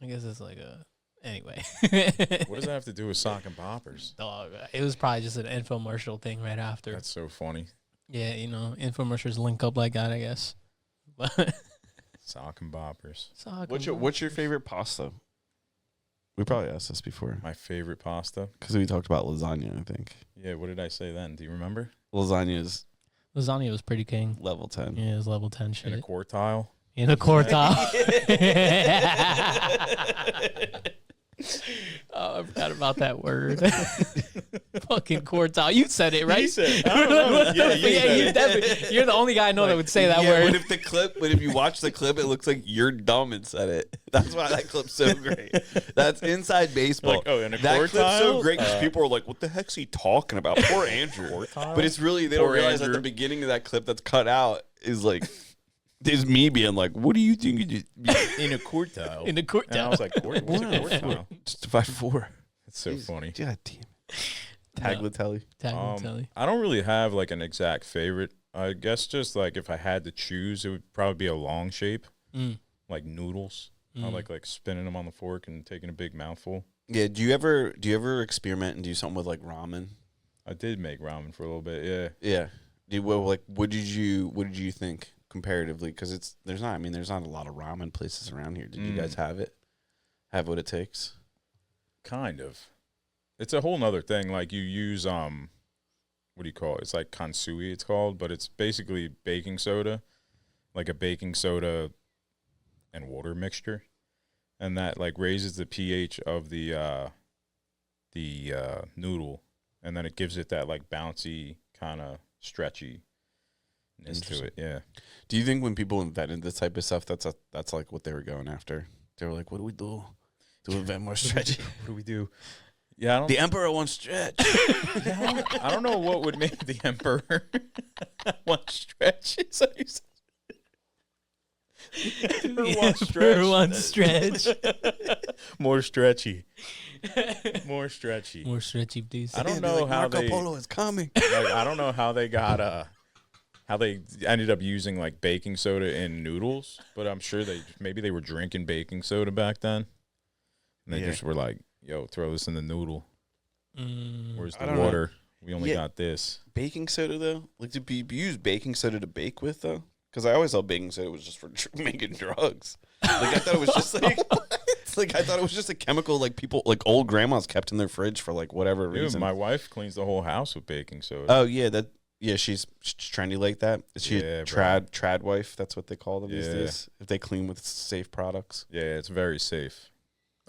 I guess it's like a. Anyway. What does that have to do with sock and poppers? Dog, it was probably just an infomercial thing right after. That's so funny. Yeah, you know, infomercials link up like that, I guess. But Sock and boppers. What's your favorite pasta? We probably asked this before My favorite pasta. because we talked about lasagna. I think Yeah, what did I say then? Do you remember? lasagna is lasagna was pretty king. level 10. Yeah, it was level 10 In a shit. quartile. In a quartile. Oh, I forgot about that word. Fucking quartile. You said it, right? You said I don't know. Yeah, you said you it. definitely. You're the only guy I know that would say that word. But if you watch the clip, it looks like you're dumb and said it. That's why that clip's so great. That's inside baseball. Like, oh, in a that quartile? clip's so great because people are like, "What the heck's he talking about?" Poor Andrew. Quartile? But it's really they don't Poor realize Andrew. at the beginning of that clip that's cut out is like, there's me being like, "What do you think?" In a quartile. In a quartile. And I was like, what's a quartile? Just divide 4. That's so funny. God damn it. Tagliatelle. Tagliatelle. I don't really have like an exact favorite. I guess just like if I had to choose, it would probably be a long shape, like noodles. I like spinning them on the fork and taking a big mouthful. Yeah. Do you ever experiment and do something with like ramen? I did make ramen for a little bit. Yeah. Yeah. What did you think comparatively? Because there's not a lot of ramen places around here. Did you guys have it? Have what it takes? Kind of. It's a whole nother thing. Like you use what do you call it? It's like kansui it's called, but it's basically baking soda, like a baking soda and water mixture. And that like raises the pH of the noodle, and then it gives it that like bouncy kind of stretchiness to it. Yeah. Do you think when people invented this type of stuff, that's like what they were going after? They were like, "What do we do to invent more stretchy? What do we do? Yeah, The emperor wants stretch." I don't know what would make the emperor want stretch. Is that what you said? Emperor wants stretch. More stretchy. More stretchy. More stretchy, please. I don't know how Marco they. Polo is coming. Like, I don't know how they got how they ended up using like baking soda in noodles, but I'm sure maybe they were drinking baking soda back then, and they just were like, "Yo, throw this in the noodle. Where's the water? We only got this." Baking soda though, like do you use baking soda to bake with though? Because I always thought baking soda was just for making drugs. Like I thought it was just like. Like I thought it was just a chemical like people like old grandmas kept in their fridge for like whatever Dude, reason. my wife cleans the whole house with baking soda. Oh yeah, she's trendy like that. Is she a bro. trad wife? That's what they call them these Yeah. days. If they clean with safe products. Yeah, it's very safe.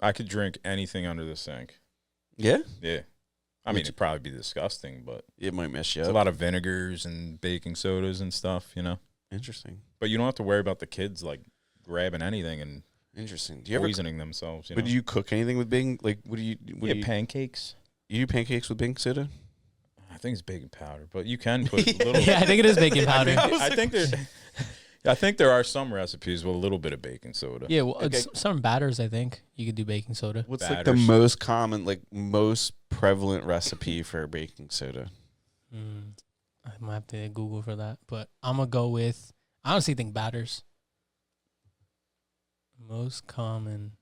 I could drink anything under the sink. Yeah, Yeah. I mean, it'd probably be disgusting, but it might mess you it's up. a lot of vinegars and baking sodas and stuff, you know? Interesting. But you don't have to worry about the kids, like, grabbing anything and Interesting. Do you ever? poisoning themselves, you But know? do you cook anything with baking? Like, what do you? pancakes? You do pancakes with baking soda? I think it's baking powder, but you can put a little. Yeah, I think it is baking powder. I think there are some recipes with a little bit of baking soda. Yeah, well, some batters, I think you could do baking soda. What's like the Batters. most common, like most prevalent recipe for baking soda? I might have to Google for that, but I'm gonna go with. I honestly think batters. Most common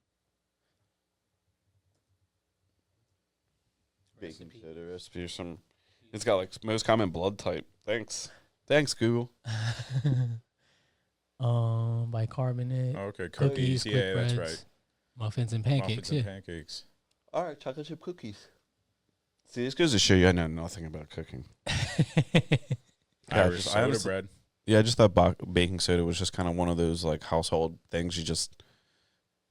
Baking soda recipe or some. It's got like most common blood type. Thanks, Google. Bicarbonate. Okay, Cookies, cookies. quick Yeah, that's breads, right. Muffins and pancakes. Muffins and pancakes. All right, chocolate chip cookies. See, this goes to show you I know nothing about cooking. Irish I soda honestly- bread. Yeah, I just thought baking soda was just kind of one of those like household things you just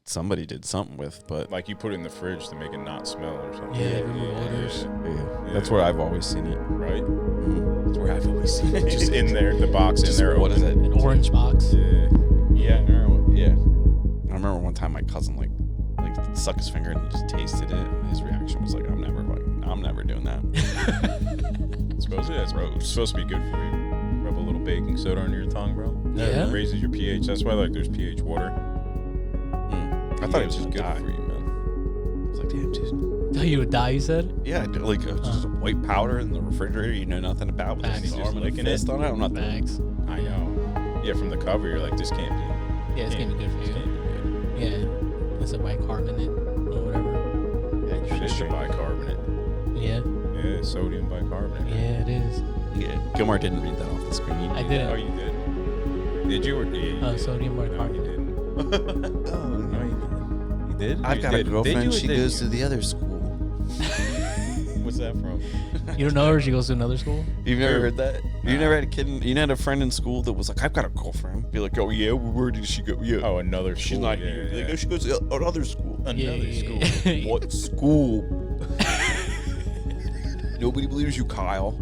somebody did something with, but Like you put it in the fridge to make it not smell or something. Yeah, remove odors. yeah, that's where I've always seen it. Right? Mm. That's where I've always seen it. Just in there, the box in there. What is open. it? An orange box. Yeah. Yeah, I remember one time my cousin like sucked his finger and he just tasted it, and his reaction was like, "I'm never doing that." Supposedly that's supposed to be good for you. Rub a little baking soda under your tongue, bro. Yeah? It raises your pH. That's why like there's pH water. I thought it was just just good good for you, man. I was like, "Damn, dude, Oh, you would die, you said? Yeah, like just a white powder in the refrigerator you know nothing about. But Facts. just arm and a fist on it. I'm not Facts. I know. Yeah, from the cover, you're like, this can't be. Yeah, it's gonna be good for This you. can't be good. Yeah. There's a bicarbonate or whatever. It's just bicarbonate. Yeah. Yeah, sodium bicarbonate. Yeah, it is. Yeah, Gilmar didn't read that off the screen. I didn't. Oh, you did? Did you? Or, yeah, you did. Sodium No, you bicarbonate. didn't. Oh, No, you didn't. You did? I've You got a did. Did girlfriend. you or She didn't goes to you? the other school. What's that from? You don't know her? She goes to another school? You've never Who? heard that? You never had a kid? You never had a friend in school that was like, I've got a girlfriend. Be like, oh yeah, where did she go? Yeah. Oh, another school. She's not yeah, here. Be like, yeah. oh, she goes to another school. Another school. What school? Nobody believes you, Kyle.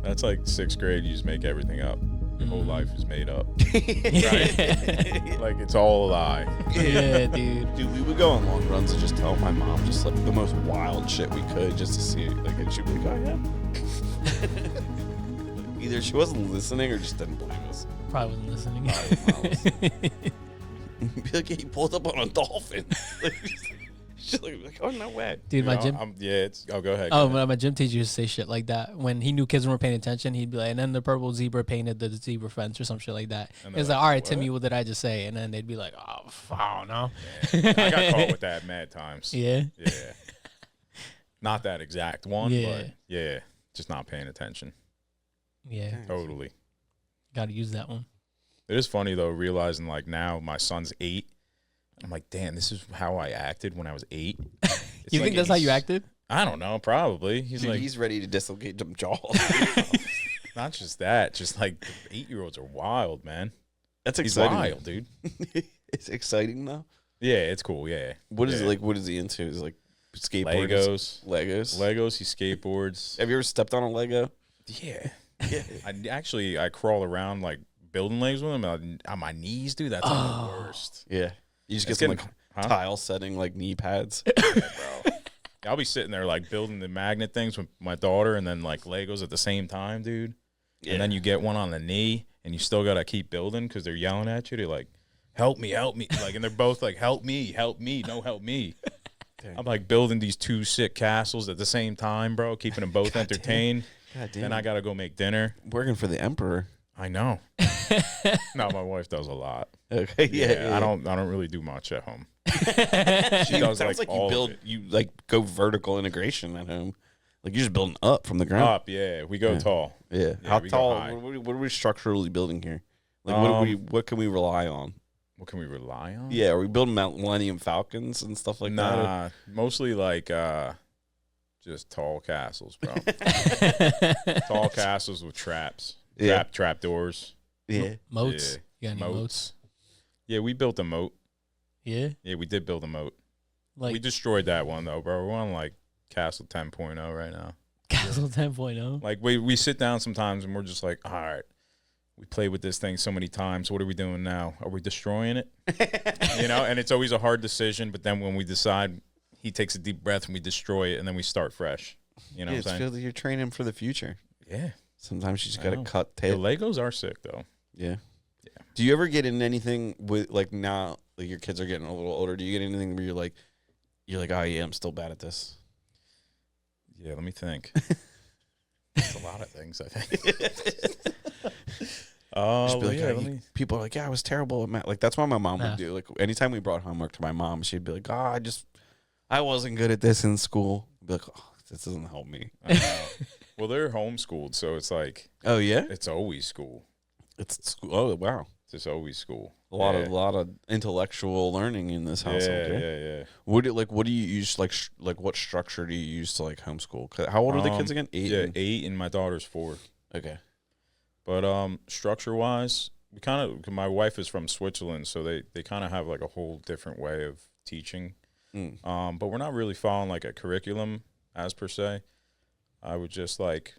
That's like 6th grade. You just make everything up. Your whole life is made up. Like it's all a lie. Yeah, dude. Dude, we would go on long runs and just tell my mom just like the most wild shit we could just to see it. Like, and she'd be like, oh yeah. Either she wasn't listening or just didn't believe us. Probably wasn't listening. Be like, he pulled up on a dolphin. Like, she's like, oh, no way. Dude, my You know, gym. go ahead. Oh, go ahead. my gym teacher used to say shit like that. When he knew kids weren't paying attention, he'd be like, and then the purple zebra painted the zebra fence or some shit like that. And He was they're like, all right, like, Timmy, what did I just say? And then they'd be like, oh, I don't know. I got caught with that mad times. Yeah. Yeah. Not that exact one, Yeah. but yeah, just not paying attention. Yeah. Totally. Got to use that one. It is funny though, realizing like now my son's 8. I'm like, damn, this is how I acted when I was 8. It's You like think that's how you acted? I don't know, probably. He's Dude, like, he's ready to dislocate some jaws. not just that, just like 8-year-olds are wild, man. That's He's exciting. wild, dude. It's exciting, though. Yeah, it's cool. Yeah. What is Yeah. it like? What is he into? Is it like skateboarding? Legos. Legos. He skateboards. Have you ever stepped on a Lego? Yeah. Yeah. I crawl around like building legs with him on my knees, dude. That's like the worst. Yeah. You just get It's some getting- like huh? tile setting like knee pads. Yeah, bro. I'll be sitting there like building the magnet things with my daughter and then like Legos at the same time, dude. Yeah. And then you get one on the knee and you still got to keep building because they're yelling at you. They're like, help me. Like, and they're both like, help me, no, help me. I'm like building these 2 sick castles at the same time, bro, keeping them both entertained. God damn. Then I got to go make dinner. Working for the emperor. I know. No, my wife does a lot. Okay. Yeah. I don't really do much at home. She does, sounds like, like all you of build. it. You like go vertical integration at home. Like you're just building up from the ground. Up, yeah. We go tall. Yeah. Yeah, How we go tall? high. What are we structurally building here? Like what can we rely on? What can we rely on? Yeah. Are we building Millennium Falcons and stuff like that? Nah, mostly like just tall castles, bro. Tall castles with traps. Yeah. Trap doors. Yeah. Moats. Yeah. You got any moats? Yeah, we built a moat. Yeah. Yeah, we did build a moat. Like We destroyed that one though, bro. We're on like Castle 10.0 right now. Castle 10.0. Like we sit down sometimes and we're just like, all right, we played with this thing so many times. What are we doing now? Are we destroying it? You know, and it's always a hard decision. But then when we decide, he takes a deep breath and we destroy it, and then we start fresh. You know Yeah, what I'm it's saying? feel like you're training for the future. Yeah. Sometimes you just I gotta know. cut The tail. Legos are sick though. Yeah. Yeah. Do you ever get in anything with like now? Like your kids are getting a little older. Do you get anything where you're like, oh yeah, I'm still bad at this. Yeah, let me think. It's a lot of things, I think. Just be like, yeah, "Oh, let you-" me. people are like, yeah, I was terrible at math. Like that's why my mom Yeah. would do. Like anytime we brought homework to my mom, she'd be like, I wasn't good at this in school. I'd be like, oh, this doesn't help me. I know. Well, they're homeschooled, so it's like Oh yeah, it's always school. it's school. Oh wow, It's just always school. a lot of intellectual learning in this household. Yeah, Yeah. yeah. What do you use like what structure do you use to like homeschool? 'Cause how old are the kids again? 8. Yeah, and- 8, and my daughter's 4. Okay. But structure wise, we kind of. My wife is from Switzerland, so they kind of have like a whole different way of teaching. Mm. But we're not really following like a curriculum as per se. I would just like,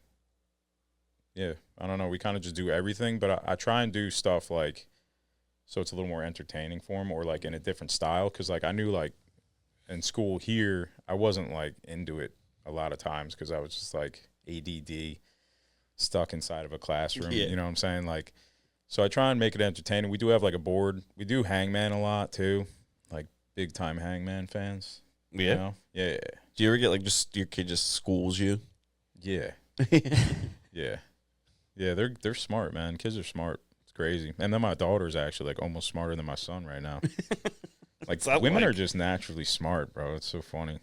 yeah, I don't know. We kind of just do everything, but I try and do stuff like, so it's a little more entertaining for them or like in a different style. Cause like I knew like in school here, I wasn't like into it a lot of times because I was just like ADD stuck inside of a classroom. Yeah. You know what I'm saying? Like, so I try and make it entertaining. We do have like a board. We do Hangman a lot too. Like big time Hangman fans. Yeah. You know? Yeah. Do you ever get like just your kid just schools you? Yeah. Yeah. Yeah, they're smart, man. Kids are smart. It's crazy. And then my daughter's actually like almost smarter than my son right now. Like women are just naturally smart, bro. It's so funny.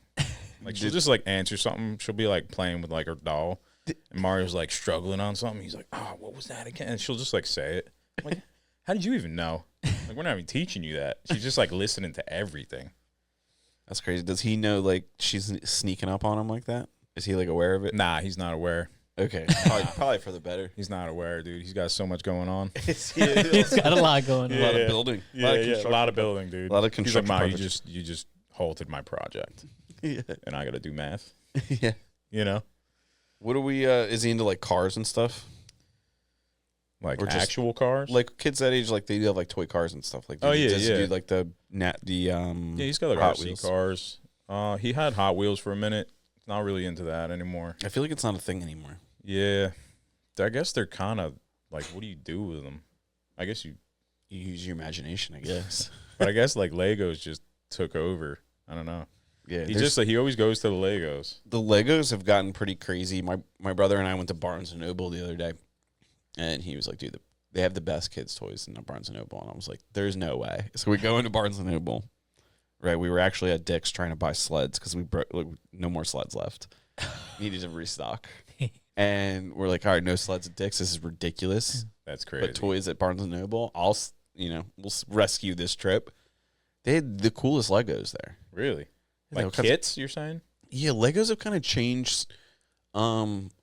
Like she'll just like answer something. She'll be like playing with like her doll, and Mario's like struggling on something. He's like, "Oh, what was that again?" And she'll just like say it. I'm like, how did you even know? Like we're not even teaching you that. She's just like listening to everything. That's crazy. Does he know like she's sneaking up on him like that? Is he like aware of it? Nah, he's not aware. Okay, probably for the better. He's not aware, dude. He's got so much going on. He's got a lot going on. A lot of building. A lot of building, dude. A lot of He's like, construction. Ma, you just halted my project, Yeah. and I got to do math. Yeah. You know, What are we? Is he into like cars and stuff? like Or just- actual cars. Like kids that age, like they do have like toy cars and stuff. Like, Oh, yeah, does he yeah. do like the Yeah, he's got like Hot RC Wheels. cars. He had Hot Wheels for a minute. Not really into that anymore. I feel like it's not a thing anymore. Yeah, I guess they're kind of like, what do you do with them? I guess you, You use your imagination, I guess. but I guess like Legos just took over. I don't know. Yeah, He just like he always goes to the Legos. the Legos have gotten pretty crazy. My brother and I went to Barnes and Noble the other day, and he was like, "Dude, they have the best kids' toys in Barnes and Noble." And I was like, "There's no way." So we go into Barnes and Noble. Right, we were actually at Dick's trying to buy sleds because we broke like, no more sleds left. Needed to restock, and we're like, "All right, no sleds at Dick's. This is ridiculous." That's crazy. But toys at Barnes and Noble, we'll rescue this trip. They had the coolest Legos there. Really? Yeah, Like kits, you're saying? Yeah, Legos have kind of changed. I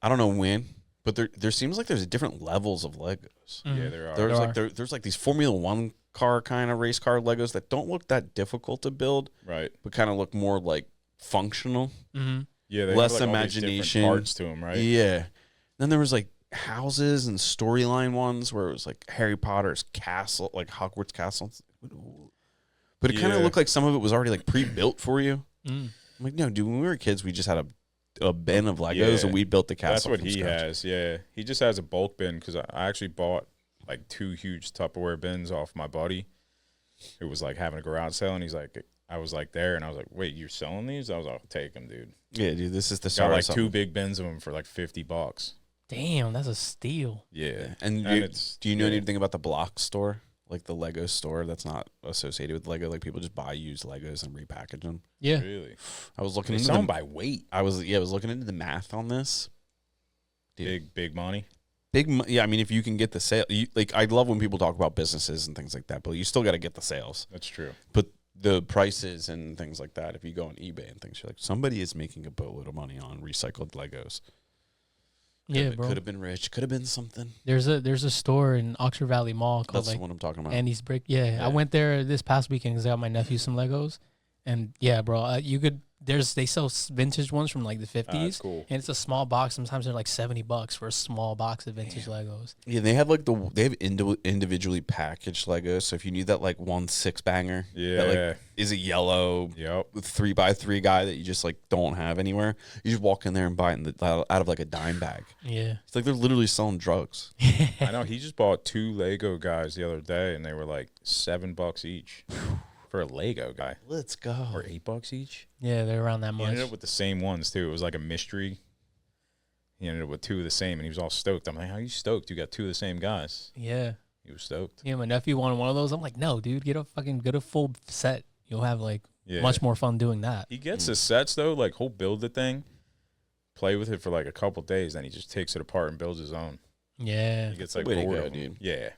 don't know when, but there seems like there's different levels of Legos. Yeah, there are. There's like these Formula One car kind of race car Legos that don't look that difficult to build, Right. but kind of look more like functional. Mm-hmm. Yeah, they Less have like all these different imagination. parts to them, right? Yeah. Then there was like houses and storyline ones where it was like Harry Potter's castle, like Hogwarts castle. But it kind of Yeah. looked like some of it was already like pre-built for you. Mm. I'm like, no, dude, when we were kids, we just had a bin of Legos Yeah. and we built the That's castle. what from he scratch. has. Yeah, he just has a bulk bin because I actually bought like 2 huge Tupperware bins off my buddy, who was like having a garage sale, and he's like, I was like there, and I was like, wait, you're selling these? I was like, take them, dude. Yeah, dude, this is the Got start like of something. 2 big bins of them for like $50. Damn, that's a steal. Yeah, And, it's do you know yeah. anything about the Block store? Like the Lego store that's not associated with Lego? Like people just buy used Legos and repackage them. Yeah. Really? I was looking They into sell them the, by weight. I was looking into the math on this. Dude. Big money. Yeah, I mean, if you can get the sale, like I love when people talk about businesses and things like that, but you still got to get the sales. That's true. But the prices and things like that, if you go on eBay and things, you're like, somebody is making a boatload of money on recycled Legos. Yeah, bro. Could have been rich. Could have been something. There's a store in Oxford Valley Mall called That's like the one I'm talking about. Andy's Brick. Yeah, Yeah. I went there this past weekend because I got my nephew some Legos, and yeah, bro, you could. They sell vintage ones from like the 50s, That's cool. and it's a small box. Sometimes they're like $70 for a small box of vintage Legos. Yeah, they have like they have individually packaged Legos. So if you need that like 1 6-banger, Yeah. that like is a yellow Yep. 3x3 guy that you just like don't have anywhere, you just walk in there and buy it out of like a dime bag. Yeah, It's like they're literally selling drugs. I know. He just bought 2 Lego guys the other day, and they were like $7 each for a Lego guy, Let's go. or $8 each. yeah, they're around that He much. ended up with the same ones too. It was like a mystery. He ended up with 2 of the same, and he was all stoked. I'm like, "How are you stoked? You got 2 of the same guys." Yeah, He was stoked. yeah. My nephew wanted one of those. I'm like, no, dude, get a full set. You'll have like Yeah. much more fun doing that. He gets his sets though. Like he'll build the thing, play with it for like a couple days, then he just takes it apart and builds his own. Yeah, He gets like Way to bored go, of 'em. dude. Yeah.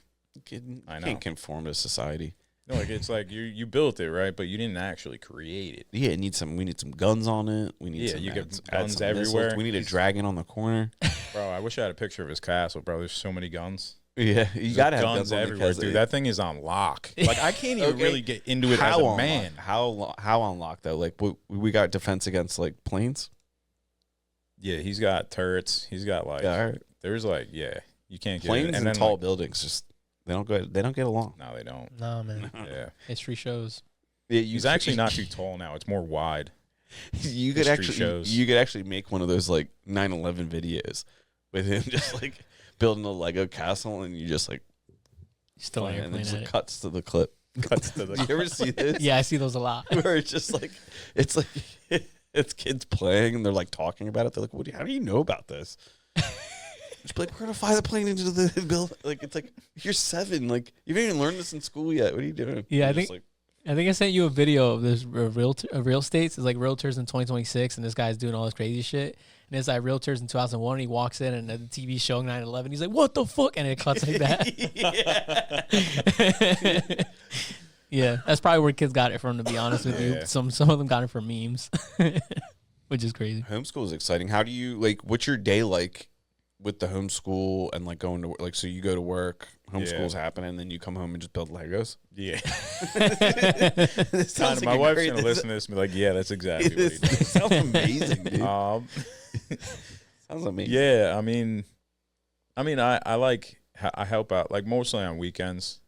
I know. Can't conform to society. No, like it's like you built it right, but you didn't actually create it. Yeah, we need some guns on it. We need Yeah, some, you add get some guns missiles. everywhere. We need a dragon on the corner. Bro, I wish I had a picture of his castle, bro. There's so many guns. Yeah, you There's gotta have guns on the everywhere, castle. dude. That thing is on lock. Like I can't even Okay. really get into it as How a on man. lock? How on lock though? Like we got defense against like planes. Yeah, he's got turrets. He's got like Yeah, all right. there's like you can't get Planes it. and then, tall like, buildings just they don't get along. no, they don't. nah, man. Yeah, History shows. Yeah, he's actually not too tall now. It's more wide. You could history actually shows. you could actually make one of those like 9/11 videos with him just like building a Lego castle and you just like Still on and your it plane just at it. cuts to the clip. Cuts to the. You ever see this? Yeah, I see those a lot. Where it's like it's kids playing and they're like talking about it. They're like, how do you know about this? Just like, we're gonna fly the plane into the building. Like, it's like, you're 7. Like, you haven't even learned this in school yet. What are you doing? Yeah, You're I think I sent you a video of this real estates. It's like realtors in 2026, and this guy's doing all this crazy shit. And it's like realtors in 2001. And he walks in, and the TV's showing 9/11. He's like, "What the fuck?" And it cuts like that. Yeah, that's probably where kids got it from. To be honest with you, some of them got it from memes, which is crazy. Homeschool is exciting. How do you what's your day like with the homeschool and like going to work? Like, so you go to work, homeschool's happening, and then you come home and just build Legos? Yeah. Sounds my wife's going to listen to this and be like, yeah, that's exactly what he did. It sounds amazing, dude. Sounds amazing. Yeah, I mean, I help out, like, mostly on weekends.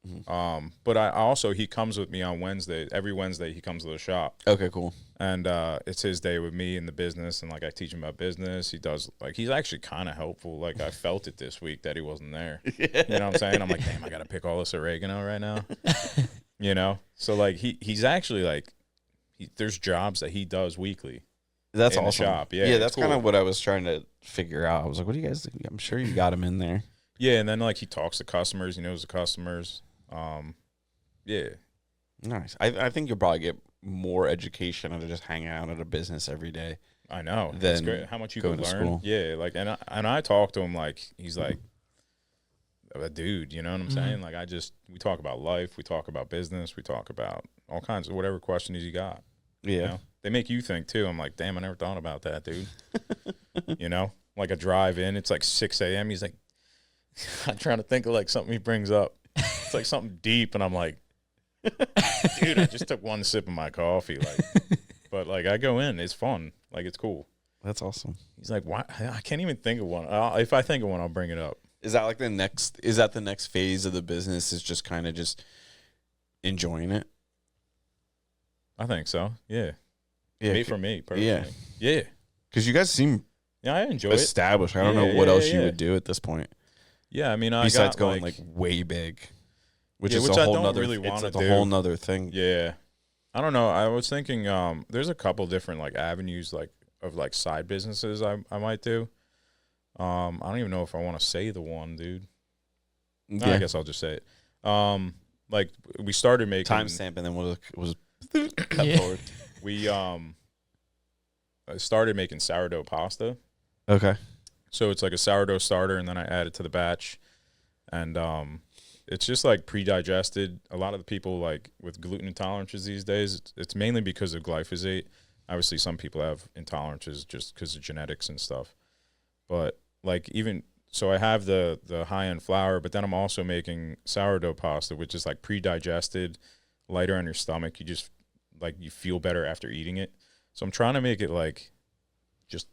Mm-hmm. But he comes with me on Wednesday. Every Wednesday he comes to the shop. Okay, cool. And it's his day with me in the business, and like I teach him about business. He does, like, he's actually kind of helpful. Like, I felt it this week that he wasn't there. You know what I'm saying? I'm like, damn, I got to pick all this oregano right now. You know? So like he's actually like, there's jobs that he does weekly. That's in awesome. The shop. Yeah, that's cool. kind of what I was trying to figure out. I was like, what do you guys do? I'm sure you got him in there. Yeah, and then like he talks to customers. He knows the customers. Yeah. Nice. I think you'll probably get more education out of just hanging out at a business every day. I know. That's great. How much you can learn. School. Yeah, like, and I talk to him like he's like a dude, you know what I'm saying? Like, we talk about life, we talk about business, we talk about all kinds of whatever questions you got. Yeah. You know? They make you think too. I'm like, damn, I never thought about that, dude. You know? Like a drive in, it's like 6 a.m. He's like, I'm trying to think of like something he brings up. It's like something deep, and I'm like, dude, I just took one sip of my coffee. Like, but like I go in, it's fun. Like, it's cool. That's awesome. He's like, why? I can't even think of one. If I think of one, I'll bring it up. Is that like the next phase of the business? Is just kind of just enjoying it? I think so. Yeah. Yeah. For me personally. Yeah. Yeah. Because you guys seem I enjoy established. it. I don't know what else you would do at this point. Yeah, I mean, besides going like way big, which is a whole nother. It's a whole nother thing. Yeah, I don't know. I was thinking, there's a couple different like avenues like of like side businesses I might do. I don't even know if I want to say the one, dude. Yeah. I guess I'll just say it. Like we started making timestamp, and then was cut forward. We started making sourdough pasta. Okay. So it's like a sourdough starter, and then I add it to the batch, and it's just like pre-digested. A lot of the people like with gluten intolerances these days, it's mainly because of glyphosate. Obviously, some people have intolerances just because of genetics and stuff. But like even so, I have the high-end flour, but then I'm also making sourdough pasta, which is like pre-digested, lighter on your stomach. You just like you feel better after eating it. So I'm trying to make it like just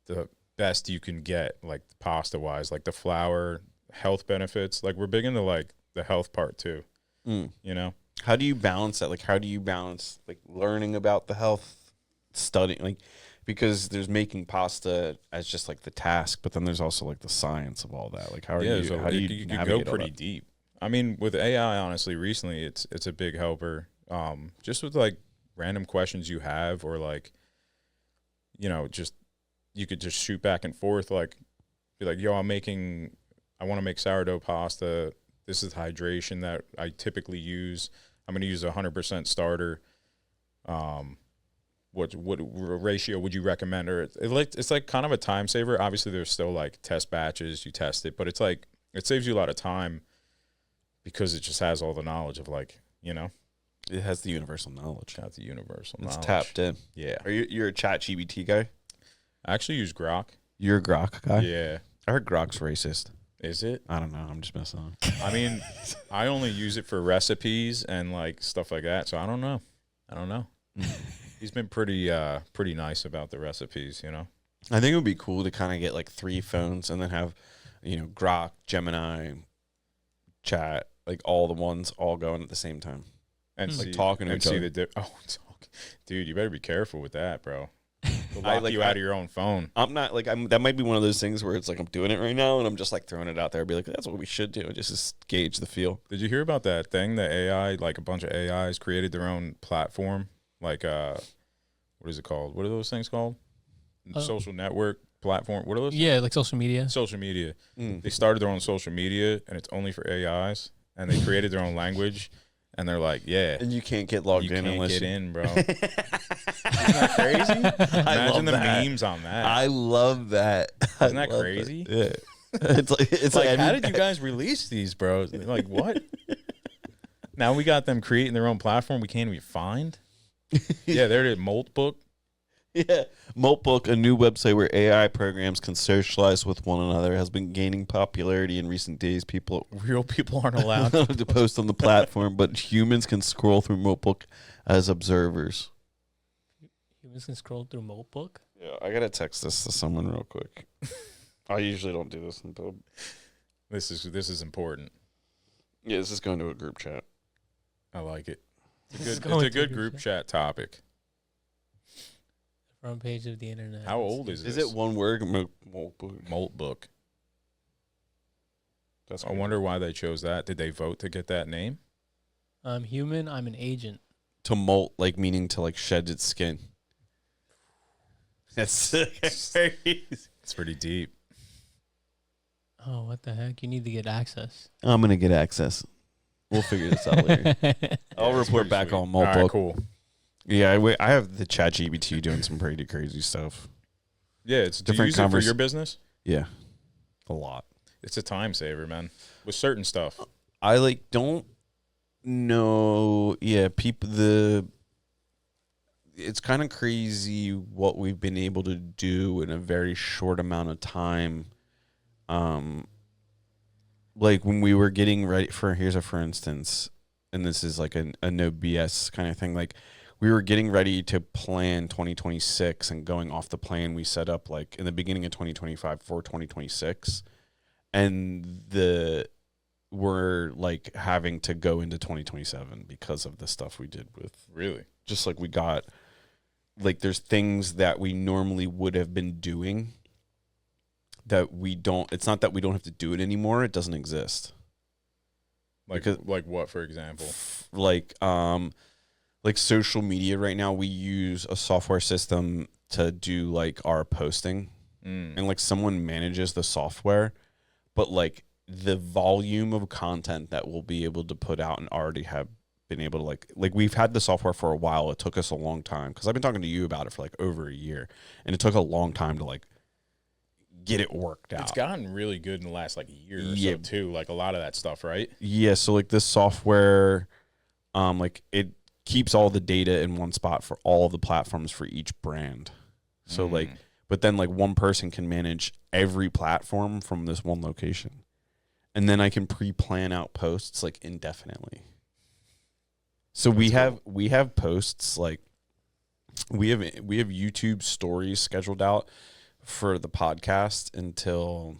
the best you can get, like pasta wise, like the flour, health benefits. Like we're big into like the health part too. You know, how do you balance that? Like, how do you balance like learning about the health, studying, like, because there's making pasta as just like the task, but then there's also like the science of all that. Like, how do you go pretty deep? I mean, with AI, honestly, recently it's a big helper. Just with like random questions you have, or like, you know, just you could just shoot back and forth, like be like, yo, I want to make sourdough pasta. This is hydration that I typically use. I'm going to use 100% starter. What ratio would you recommend? Or it's like kind of a time saver. Obviously there's still like test batches, you test it, but it's like, it saves you a lot of time because it just has all the knowledge of like, you know, it has the universal knowledge. Got the universal knowledge. It's tapped in. Yeah. Are you're a ChatGPT guy? I actually use Grok. You're a Grok guy? Yeah. I heard Grok's racist. Is it? I don't know. I'm just messing on. I mean, I only use it for recipes and like stuff like that, so I don't know. He's been pretty nice about the recipes, you know. I think it would be cool to kind of get like 3 phones and then have, you know, Grok, Gemini, Chat, like all the ones all going at the same time. And like talking to each other. Dude, you better be careful with that, bro. To lock you out of your own phone. I'm not like that might be one of those things where it's like I'm doing it right now and I'm just like throwing it out there and be like, that's what we should do, and just gauge the feel. Did you hear about that thing that AI, like a bunch of AIs created their own platform? Like what is it called? What are those things called? Social network platform. What are those? Yeah, like social media. Social media. They started their own social media, and it's only for AIs. And they created their own language, and they're like, yeah. And you can't get logged in unless you can't get in, bro. Isn't that crazy? Imagine the memes on that. I love that. Isn't that crazy? Yeah. It's like how did you guys release these, bro? Like, what? Now we got them creating their own platform we can't even find? Yeah, there it is. Moltbook. Yeah. Moltbook, a new website where AI programs can socialize with one another, has been gaining popularity in recent days. Real people aren't allowed to post on the platform, but humans can scroll through Moltbook as observers. Humans can scroll through Moltbook? Yeah, I got to text this to someone real quick. I usually don't do this until... This is important. Yeah, this is going to a group chat. I like it. It's a good group chat topic. Front page of the internet. How old is this? Is it one word? Moltbook. Moltbook. That's I wonder why they chose that. Did they vote to get that name? I'm human. I'm an agent. To molt, like meaning to like shed its skin. That's crazy. It's pretty deep. Oh, what the heck? You need to get access. I'm gonna get access. We'll figure this out later. I'll report back on Moltbook. All right, cool. Yeah, I have the ChatGPT doing some pretty crazy stuff. Yeah, it's different. Do you use it for your business? Yeah, a lot. It's a time saver, man. With certain stuff, I like don't know. Yeah, it's kind of crazy what we've been able to do in a very short amount of time. Like when we were getting ready for instance, and this is like a no BS kind of thing. Like we were getting ready to plan 2026 and going off the plan we set up like in the beginning of 2025 for 2026, and we're like having to go into 2027 because of the stuff we did with just like we got like there's things that we normally would have been doing that we don't. It's not that we don't have to do it anymore. It doesn't exist. Like what, for example? Like social media right now, we use a software system to do like our posting, and like someone manages the software, but like the volume of content that we'll be able to put out and already have been able to like we've had the software for a while. It took us a long time because I've been talking to you about it for like over a year, and it took a long time to like get it worked out. It's gotten really good in the last like year or so too. Like a lot of that stuff, right? Yeah. So like this software, like it keeps all the data in one spot for all of the platforms for each brand. So like, but then like one person can manage every platform from this one location, and then I can pre-plan out posts like indefinitely. So we have posts like we have YouTube stories scheduled out for the podcast until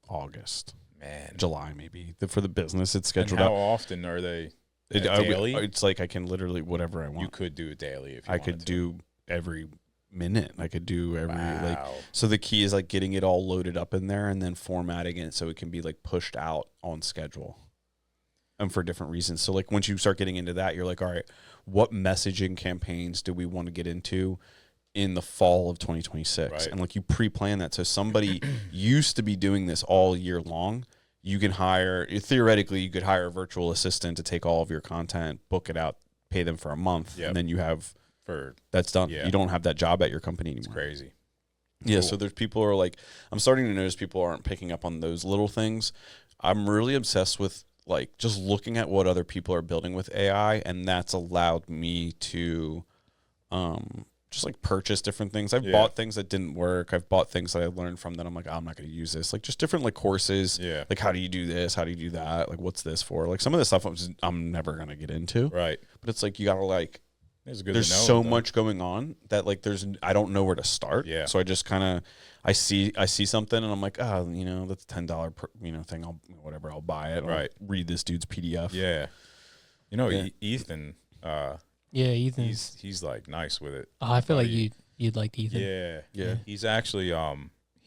August, July maybe. For the business, it's scheduled out. How often are they? Daily? It's like I can literally whatever I want. You could do it daily if you I could to. do every minute. I could do every like. So the key is like getting it all loaded up in there and then formatting it so it can be like pushed out on schedule. And for different reasons. So like once you start getting into that, you're like, all right, what messaging campaigns do we want to get into in the fall of 2026? Right. And like you pre-plan that. So somebody used to be doing this all year long. You can theoretically, you could hire a virtual assistant to take all of your content, book it out, pay them for a month, and then you have that's done. Yeah. You don't have that job at your company anymore. It's crazy. Yeah. Cool. So there's people who are like, I'm starting to notice people aren't picking up on those little things. I'm really obsessed with like just looking at what other people are building with AI, and that's allowed me to just like purchase different things. I've bought things that didn't work. I've bought things that I learned from that I'm like, oh, I'm not going to use this. Like just different like courses. Yeah. Like how do you do this? How do you do that? Like what's this for? Like some of the stuff I'm never going to get into. Right. But it's like you got to like there's so much going on that like I don't know where to start. Yeah. So I just kind of I see something and I'm like, oh, that's $10 per, thing. I'll buy it. Right. I'll read this dude's PDF. Yeah. Ethan. Yeah, Ethan. He's like nice with it. Oh, I feel like you You'd like Ethan? Yeah. Yeah. He's actually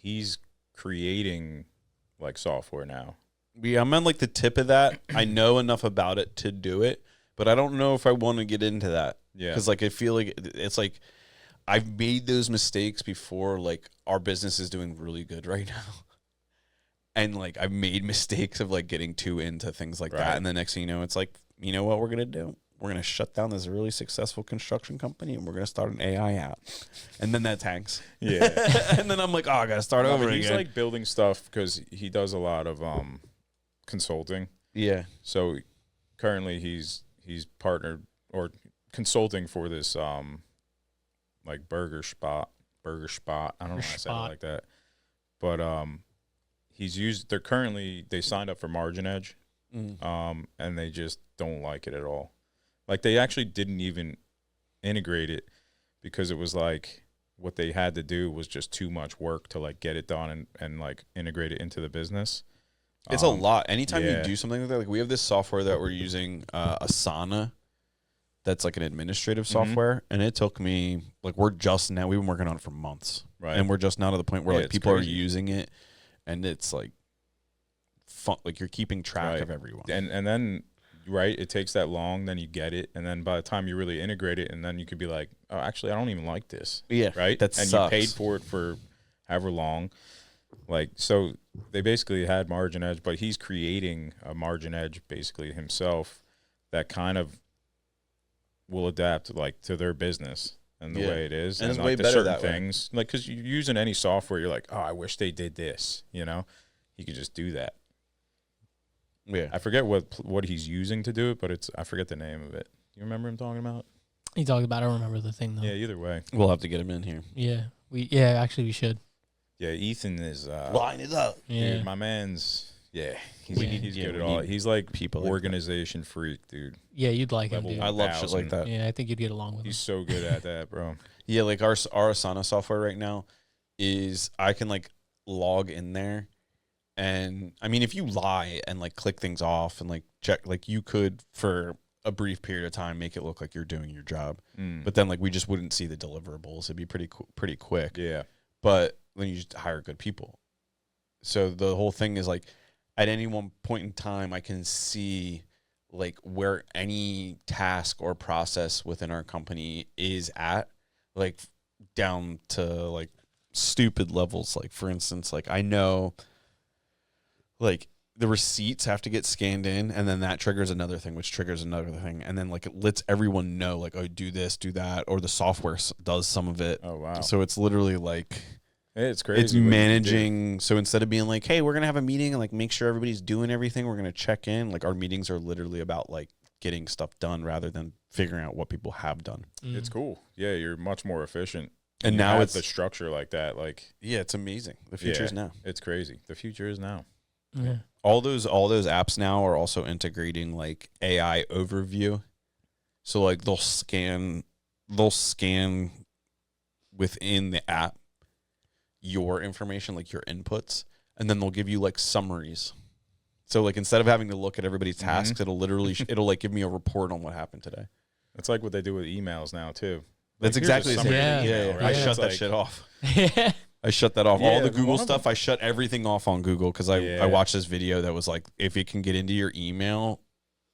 he's creating like software now. Yeah, I'm on like the tip of that. I know enough about it to do it, but I don't know if I want to get into that. Yeah. Because like I feel like it's like I've made those mistakes before. Like our business is doing really good right now, and like I've made mistakes of like getting too into things like that, and the next thing you know, it's like, you know what we're gonna do? We're gonna shut down this really successful construction company, and we're gonna start an AI app, and then that tanks. Yeah. And then I'm like, oh, I gotta start over he's again. like building stuff because he does a lot of consulting. Yeah. So currently he's partnered or consulting for this like burger spot. I don't know why I said it like that. But they signed up for Margin Edge. And they just don't like it at all. Like they actually didn't even integrate it because it was like what they had to do was just too much work to like get it done and like integrate it into the business. It's a lot. Anytime you do something like that, like we have this software that we're using, Asana, that's like an administrative software, and it took me like we've been working on it for months, Right? And we're just now to the point where like people crazy. are using it, and it's like fun. Like you're keeping track of everyone, and then it takes that long, then you get it, and then by the time you really integrate it, and then you could be like, oh, actually, I don't even like this, right? That and sucks. You paid for it for however long. Like, so they basically had Margin Edge, but he's creating a Margin Edge basically himself that kind of will adapt like to their business and the way it is. And it's like way the better certain that way. things. Like, because you're using any software, you're like, oh, I wish they did this, you know? You could just do that. Yeah. I forget what he's using to do it, but I forget the name of it. Do you remember him talking about? He talked about. I don't remember the thing though. Yeah, either way. We'll have to get him in here. Yeah. Actually, we should. Yeah, Ethan is Line it up. Yeah. dude, my man's he's Yeah, good we at all. need He's like people like organization freak, dude. Yeah, you'd like him, Level dude. I love shit like that. Yeah, I think you'd get along with him. He's so good at that, bro. Yeah, like our Asana software right now is I can like log in there, and I mean if you lie and like click things off and like check, like you could for a brief period of time make it look like you're doing your job, but then like we just wouldn't see the deliverables. It'd be pretty quick. Yeah. But then you just hire good people. So the whole thing is like at any one point in time I can see like where any task or process within our company is at, like down to like stupid levels. Like for instance, like I know like the receipts have to get scanned in, and then that triggers another thing, which triggers another thing, and then like it lets everyone know like, oh, do this, do that, or the software does some of it. Oh wow. So it's literally like It's crazy. it's managing. So instead of being like, hey, we're gonna have a meeting and like make sure everybody's doing everything, we're gonna check in. Like our meetings are literally about like getting stuff done rather than figuring out what people have done. It's cool. Yeah, you're much more efficient. And You now have it's the structure like that. Like, yeah, it's amazing. The future is now. it's crazy. The future is now. Yeah. All those apps now are also integrating like AI overview. So like they'll scan within the app your information, like your inputs, and then they'll give you like summaries. So like instead of having to look at everybody's tasks, it'll literally it'll like give me a report on what happened today. It's like what they do with emails now too. That's Like, exactly here's the a same. summary Yeah. email, Yeah, right? I It's shut that like- shit off. Yeah. I shut that off. Yeah, All the one Google of them- stuff, I shut everything off on Google because I watched this video that was like, if it can get into your email,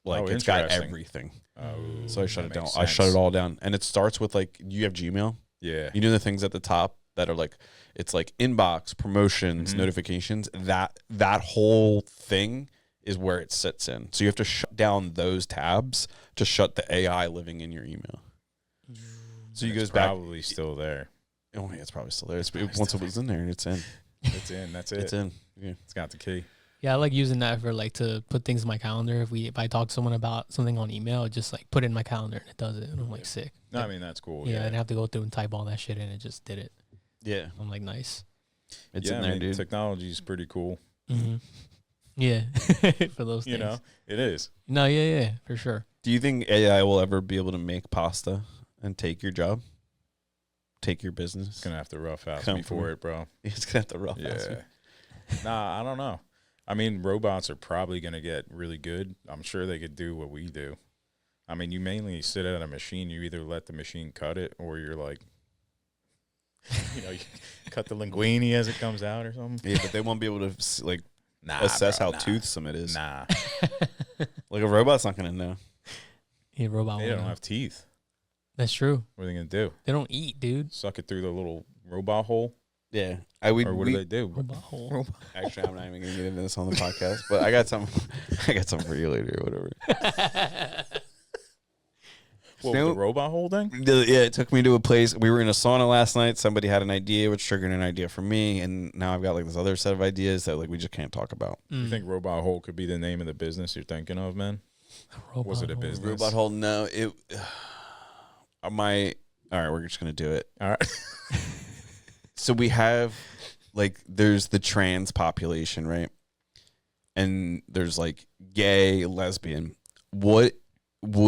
like Oh, it's got interesting. everything. Oh, So I shut it that down. makes I shut sense. it all down. And it starts with like, you have Gmail. Yeah. You know the things at the top that are like, it's like inbox, promotions, notifications. That whole thing is where it sits in. So you have to shut down those tabs to shut the AI living in your email. So you It's goes back. probably still there. Oh yeah, it's probably still there. Once it was in there, it's in. It's in. That's it. It's in. Yeah. It's got the key. Yeah, I like using that for like to put things in my calendar. If I talk to someone about something on email, it just like put it in my calendar and it does it. And I'm like sick. No, I mean that's cool. Yeah, I Yeah. didn't have to go through and type all that shit in. It just did it. Yeah. I'm like nice. It's Yeah, in there, I mean, dude. technology is pretty cool. Mm-hmm. Yeah, for those You things. know, it is. No, yeah, for sure. Do you think AI will ever be able to make pasta and take your job? Take your business? It's gonna have to roughhouse Come me for from- it, bro. It's gonna have to rough house Yeah. you. Nah, I don't know. I mean, robots are probably gonna get really good. I'm sure they could do what we do. I mean, you mainly sit at a machine. You either let the machine cut it, or you're like You cut the linguine as it comes out or something. Yeah, but they won't be able to like Nah, assess bro, how nah. toothsome it is. Nah, Like a robot's not gonna know. Yeah, robot. they won't don't know. have teeth. That's true. What are they gonna do? They don't eat, dude. Suck it through the little robot hole, Yeah, I would. or what do they do? Robot hole. Actually, I'm not even gonna get into this on the podcast, but I got some. I got something for you later, or whatever. What, the robot hole thing? Yeah, it took me to a place. We were in a sauna last night. Somebody had an idea, which triggered an idea for me, and now I've got like this other set of ideas that like we just can't talk about. You think robot hole could be the name of the business you're thinking of, man? Robot Was it a hole. business? Robot hole? No, it. All right, we're just gonna do it. All right. So we have like there's the trans population, right? And there's like gay, lesbian. What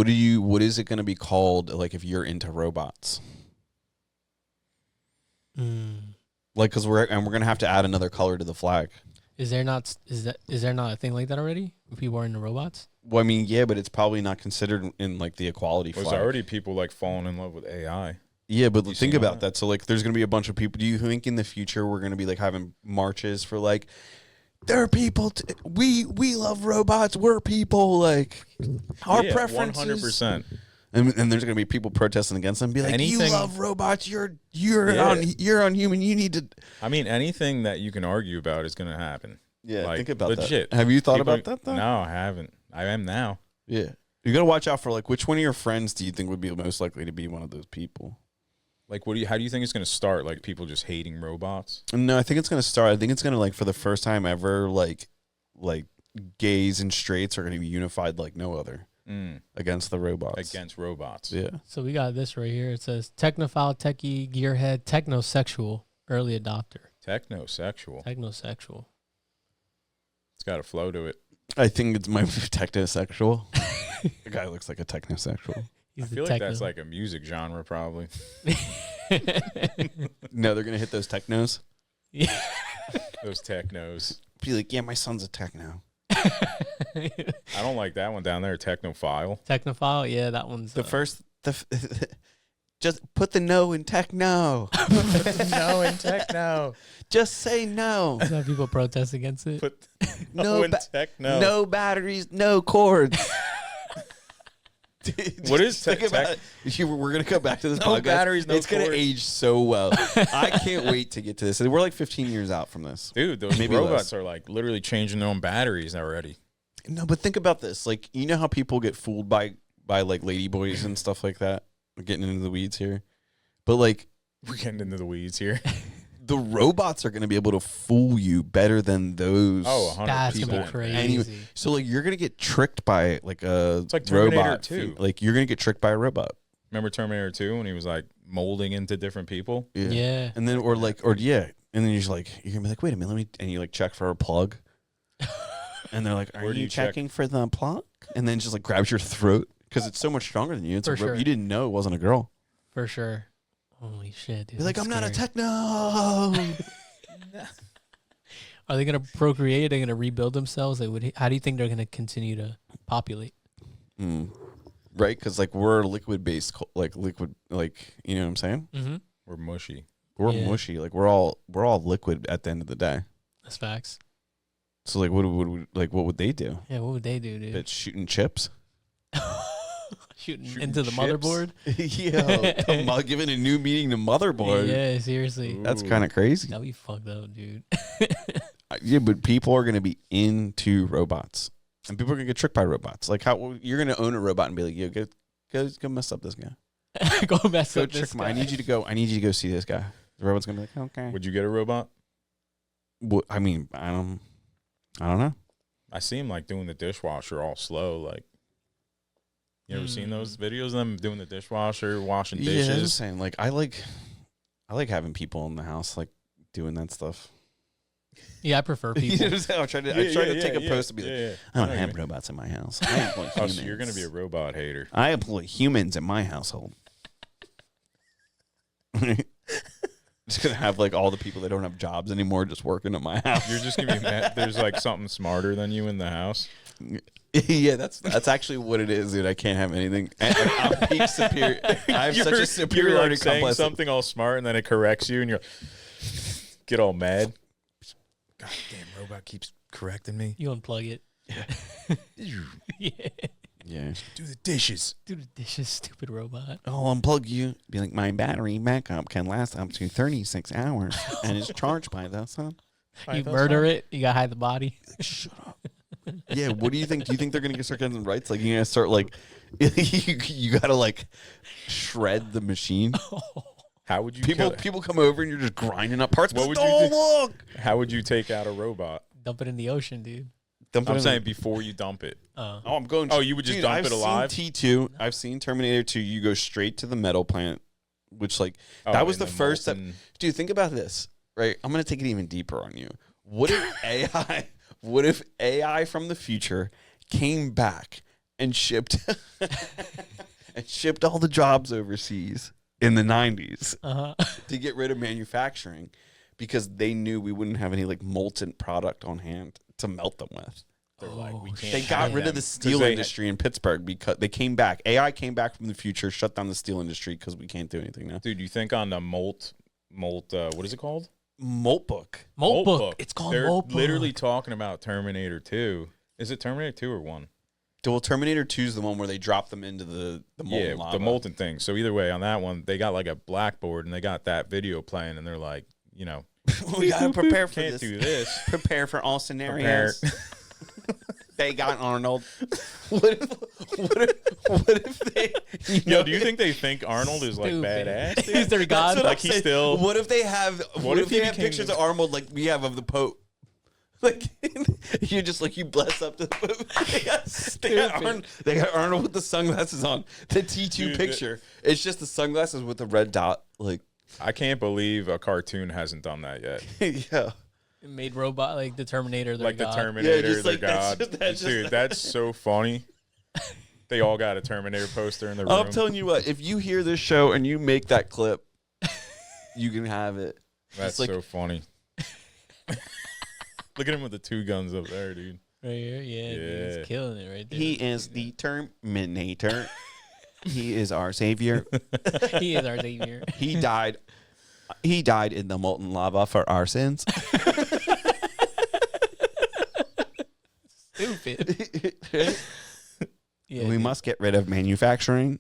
is it going to be called like if you're into robots? Like cuz we're going to have to add another color to the flag. Is there not a thing like that already? When people are into robots? Well, I mean, yeah, but it's probably not considered in like the equality There's flag. already people like falling in love with AI. Yeah, but You think seen about that? that. So like there's going to be a bunch of people. Do you think in the future we're going to be like having marches for like there are people we love robots, we're people, like our preferences 100%. and there's going to be people protesting against them, be like you Anything- love robots, you're Yeah. unhuman, you need to. I mean, anything that you can argue about is going to happen. Yeah, Like, think about legit. that. Have you thought People- about that though? No, I haven't. I am now. Yeah, you got to watch out for like which one of your friends do you think would be most likely to be one of those people? Like, how do you think it's going to start? Like, people just hating robots? No, I think it's going to start. I think it's going to like for the first time ever, like gays and straights are going to be unified like no other against the robots. Against robots. Yeah. So we got this right here. It says technophile, techie, gearhead, technosexual, early adopter. Technosexual. Technosexual. It's got a flow to it. I think it's my technosexual. The guy looks like a technosexual. He's I the feel like techno. that's like a music genre, probably. No, they're going to hit those technos. Yeah. Those technos. Be like, yeah, my son's a techno. I don't like that one down there, technophile. Technophile, yeah, that one's Just put the no in techno. No, in techno. Just say no. some people protest against it. Put No in techno. No batteries, no cords. What is Think about it. We're gonna come back to this No podcast. batteries, no It's gonna cords. age so well. I can't wait to get to this. We're like 15 years out from this. Dude, those Maybe robots less. are like literally changing their own batteries already. No, but think about this. Like, you know how people get fooled by like ladyboys and stuff like that? We're getting into the weeds here. But like We're getting into the weeds here. the robots are going to be able to fool you better than those. Oh, 100%. That's gonna be crazy. Anyway, so like you're going to get tricked by like a It's like Terminator robot. 2. Like you're going to get tricked by a robot. Remember Terminator 2 when he was like molding into different people? Yeah. And then and then you're just like you're going to be like, "Wait a minute, let me," and you like check for a plug. And they're like, "Are Where do you you check? checking for the plug?" And then just like grabs your throat because it's so much stronger than you. It's For a sure. You didn't know it wasn't a girl. For sure. Holy shit, dude. You're like, that's "I'm not a scary. techno." Are they gonna procreate? Are they gonna rebuild themselves? Like, how do you think they're gonna continue to populate? Right? Because like we're liquid based, like liquid, like you know what I'm saying? Mm-hmm. We're mushy. We're Yeah. mushy. Like we're all liquid at the end of the day. That's facts. So like, what would they do? Yeah, what would they do, dude? It's shooting chips. Shooting Shooting into the chips? motherboard? Yeah, giving a new meaning to motherboard. Yeah, seriously. Ooh. That's kind of crazy. That'd be fucked up, dude. Yeah, but people are gonna be into robots, and people are gonna get tricked by robots. Like how you're gonna own a robot and be like, "Yo, go mess up this guy. Go mess Go up trick this him. I guy. need you to go. I need you to go see this guy." The robot's gonna be like, "Okay." Would you get a robot? Well, I mean, I don't know. I see him like doing the dishwasher all slow. Like, you ever seen those videos of them doing the dishwasher, washing Yeah, I was dishes? just saying, like, I like having people in the house, like, doing that stuff. Yeah, I prefer You know people. what I'm saying? I tried to take a post and be like, I don't have robots in my house. I employ Oh, humans. so you're gonna be a robot hater? I employ humans in my household. Just gonna have like all the people that don't have jobs anymore just working at my house. You're just gonna be mad. There's like something smarter than you in the house. Yeah, that's actually what it is, dude. I can't have anything. I'm peak superior. I have such a superiority you're like saying complex. something all smart, and then it corrects you, and you're get all mad. God damn, robot keeps correcting me. You unplug it. Yeah. Yeah. Do the dishes. Do the dishes, stupid robot. I'll unplug you. Be like, my battery backup can last up to 36 hours and is charged by the sun. You murder it. You gotta hide the body. Shut up. Yeah, what do you think? Do you think they're gonna start getting rights? Like, you're gonna start like, you gotta like shred the machine. How would you People come over and you're just grinding up parts. What would you you do? Look. How would you take out a robot? Dump it in the ocean, dude. I'm saying before you dump it. Oh, I'm going. Oh, you would just dump it alive? I've seen T2. I've seen Terminator 2. You go straight to the metal plant, which that was the first step. Dude, think about this, right? I'm gonna take it even deeper on you. What if AI? What if AI from the future came back and shipped all the jobs overseas in the 90s to get rid of manufacturing because they knew we wouldn't have any like molten product on hand to melt them with. They're like, we can't. They got rid of the steel industry in Pittsburgh because they came back. AI came back from the future, shut down the steel industry because we can't do anything now. Dude, you think on the molt, what is it called? Molt book. Molt book. It's called They're Molt book. literally talking about Terminator 2. Is it Terminator 2 or 1? Well, Terminator 2 is the one where they drop them into the molten lava. The molten thing. So either way, on that one, they got like a blackboard and they got that video playing, and they're like, you know, we gotta prepare for can't this. do this. Prepare for all scenarios. They got Arnold. What if they? Yo, do you think they think Arnold is like Stupid. badass? He's their god. Like he's still. What if they have? What if he they have became pictures the- of Arnold like we have of the Pope? Like you just like you bless up to the Pope. They got Arnold with the sunglasses on. The T2 Dude, picture. It's just the sunglasses with the red dot. Like I can't believe a cartoon hasn't done that yet. yeah. It made robot like the Terminator. Their Like god. the Terminator, just their like that's god. just- that's just- Dude, that's so funny. They all got a Terminator poster in their room. I'm telling you what. If you hear this show and you make that clip, you can have it. That's like- so funny. Look at him with the two guns up there, dude. Right here, yeah, dude, Yeah. he's killing it right there. He is the Terminator. He is our savior. He is our savior. He died. He died in the molten lava for our sins. Stupid. Yeah, We dude. must get rid of manufacturing.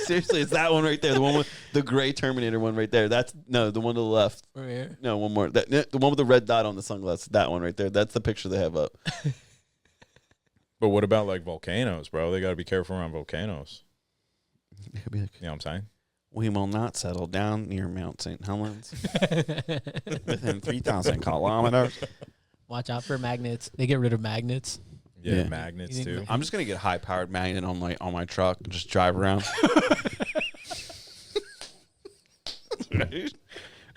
Seriously, it's that one right there. The one with the gray Terminator one right there. That's the one to the left. Right here. No, one more. The one with the red dot on the sunglasses. That one right there. That's the picture they have up. But what about like volcanoes, bro? They got to be careful around volcanoes. He'll be like, You know what I'm saying? we will not settle down near Mount St. Helens within 3,000 kilometers. Watch out for magnets. They get rid of magnets. Yeah, Yeah. magnets You too. think- I'm just gonna get a high powered magnet on my truck and just drive around.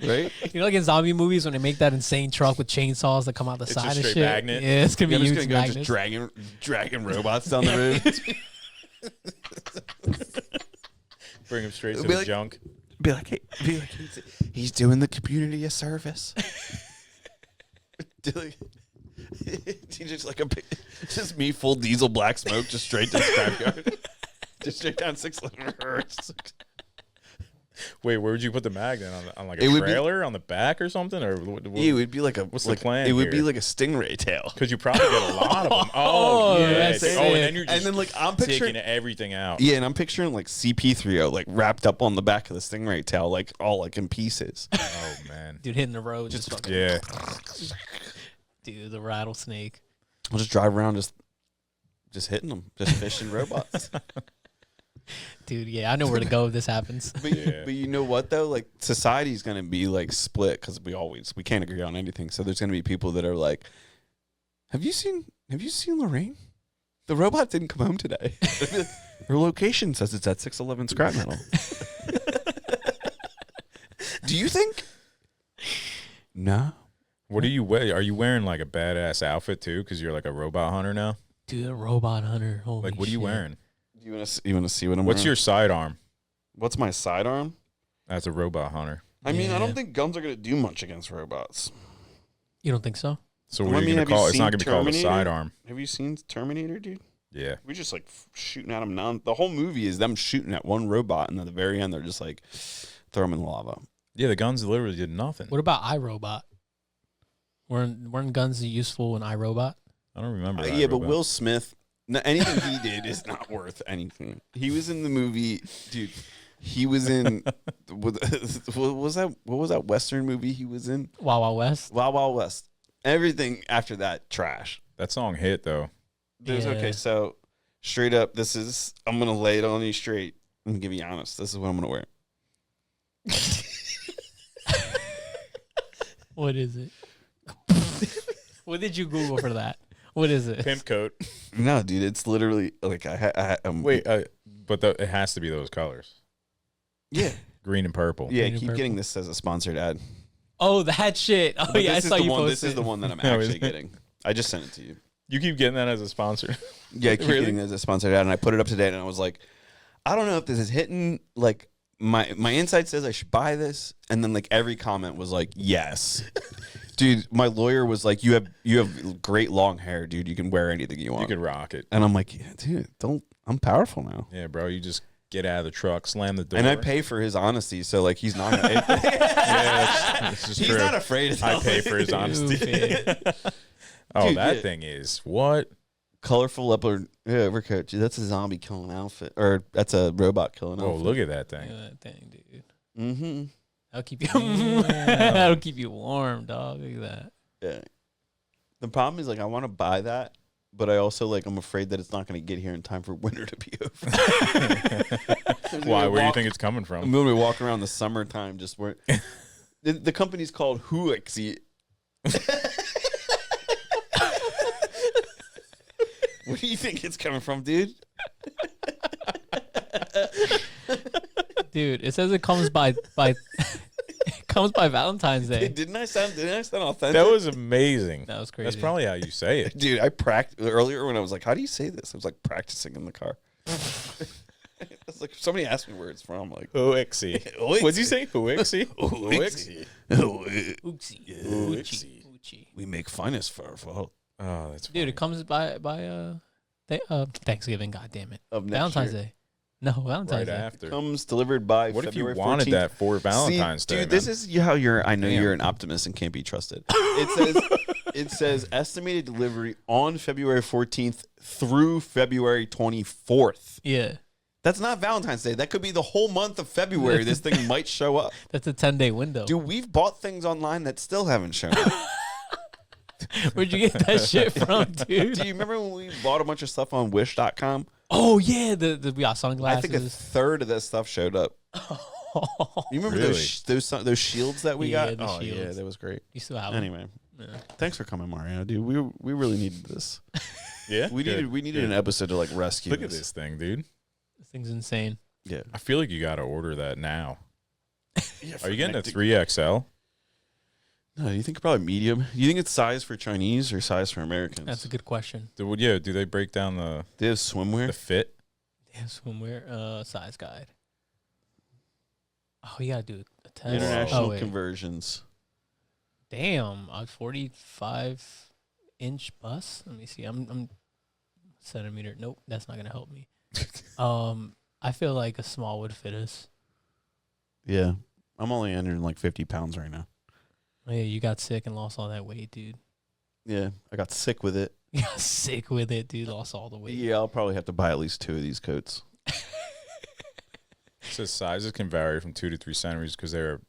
Right? You know, like in zombie movies when they make that insane truck with chainsaws that come out the It's side just and straight shit. magnet. Yeah, it's gonna I'm be just huge gonna go magnets. just dragging robots down the road. Bring him straight to Be the like- junk. Be like, he's doing the community a service. Just like just me full diesel black smoke, just straight to the scrapyard, just straight down 611. Wait, where would you put the magnet on like It a would be- trailer on the back or something, or It would be like a What's the plan It would be here? like a stingray tail. Because you probably get a lot of them. Oh, Oh, yeah. that's Oh, it. and then you're just And then like I'm picturing, taking everything out. yeah, and I'm picturing like CP3O like wrapped up on the back of the stingray tail, like all like in pieces. Oh man. Dude hitting the road. Just fucking, Yeah. dude, the rattlesnake. I'll just drive around just hitting them, just fishing robots. Dude, yeah, I know where to go if this happens. But you know what though? Like society's gonna be like split because we can't agree on anything. So there's gonna be people that are like, Have you seen Lorraine? The robot didn't come home today. Her location says it's at 611 scrap metal. Do you think? No. What do you wear? Are you wearing like a badass outfit too? Because you're like a robot hunter now. Dude, a robot hunter. Holy Like, what are you shit. wearing? You wanna see what I'm What's wearing? your sidearm What's my sidearm? as a robot hunter? I mean, I Yeah. don't think guns are gonna do much against robots. You don't think so? So what are you gonna call it? It's not gonna be called a sidearm. Have you seen Terminator, dude? Yeah. We're just like shooting at them. The whole movie is them shooting at one robot, and at the very end, they're just like throw them in the lava. Yeah, the guns literally did nothing. What about iRobot? Weren't guns useful in iRobot? I don't remember. Yeah, but Will Smith, anything he did is not worth anything. He was in the movie, dude. He was in what was that Western movie he was in? Wild Wild West. Wild Wild West. Everything after that, trash. That song hit though. Yeah. Okay, so straight up, I'm gonna lay it on you straight and give you honest. This is what I'm gonna wear. What is it? What did you Google for that? What is it? Pimp coat. No, dude, it's literally like Wait, but it has to be those colors. Yeah, Green and purple. yeah. Green and Keep purple. getting this as a sponsored ad. Oh, that shit. Oh, But yeah, I this is saw the you one. post This is it. the one that I'm No, is actually it? getting. I just sent it to you. You keep getting that as a sponsor. Yeah, I keep Really? getting it as a sponsored ad, and I put it up today, and I was like, I don't know if this is hitting. Like my inside says I should buy this, and then like every comment was like, yes. Dude, my lawyer was like, you have great long hair, dude. You can wear anything you want. You could rock it. And I'm like, yeah, dude, I'm powerful now. Yeah, bro. You just get out of the truck, slam the door. And I pay for his honesty, so like he's not gonna Yeah, that's just he's true. not afraid of I that. pay for his honesty. Stupid. Oh, Dude, that yeah. thing is what? Colorful leopard overcoat. Dude, that's a zombie killing outfit. Or that's a robot killing Oh, outfit. look at that Look thing. at that thing, dude. Mm-hmm. That'll keep you. Yeah. That'll keep you warm, dog. Look at that. Yeah. The problem is like I want to buy that, but I also like I'm afraid that it's not going to get here in time for winter to be over. Why? Where do you think it's coming I'm from? going to be walking around the summertime just where the company's called Huixi. Where do you think it's coming from, dude? Dude, it says it comes by it comes by Valentine's Day. Didn't I sound authentic? That was amazing. That was crazy. That's probably how you say it. Dude, I practiced earlier when I was like, how do you say this? I was like practicing in the car. It's like somebody asked me where it's from. I'm like, Huixi. What'd you say? Huixi? Huixi. Oopsie. Oopsie. Oochie. We make finest fur for Oh, that's Dude, it comes by Thanksgiving. God damn it, of next Valentine's year. Day. No, Valentine's right Day. after. Comes delivered by What if you February wanted 14th. that for Valentine's See, Day? dude, this man? is how you're. I know Damn. you're an optimist and can't be trusted. It says estimated delivery on February 14th through February 24th. Yeah, That's not Valentine's Day. That could be the whole month of February. This thing might show up. that's a 10-day window. Dude, we've bought things online that still haven't shown up. Where'd you get that shit from, dude? Do you remember when we bought a bunch of stuff on Wish.com? Oh yeah, we got I sunglasses. think a third of that stuff showed up. You remember Really? those shields that we Yeah, got? the Oh yeah, shields. that was great. You still have them. Anyway, Yeah. thanks for coming, Mario. Dude, we really needed this. Yeah. We Good. needed Good. an episode to like rescue. Look at this thing, dude. This thing's insane. Yeah. I feel like you got to order that now. Yeah, Are you getting a 3XL? No, you think probably medium? You think it's size for Chinese or size for Americans? That's a good question. Do they break down the They have swimwear. fit? Yeah, swimwear size guide. Oh, you gotta do a test. International Oh, wait. conversions. Damn, a 45-inch bust. Let me see. I'm centimeter. Nope, that's not gonna help me. I feel like a small would fit us. Yeah, I'm only entering like 50 pounds right now. Hey, you got sick and lost all that weight, dude. Yeah, I got sick with it. You got sick with it, dude. Lost all the weight. Yeah, I'll probably have to buy at least 2 of these coats. It says sizes can vary from 2 to 3 centimeters because they're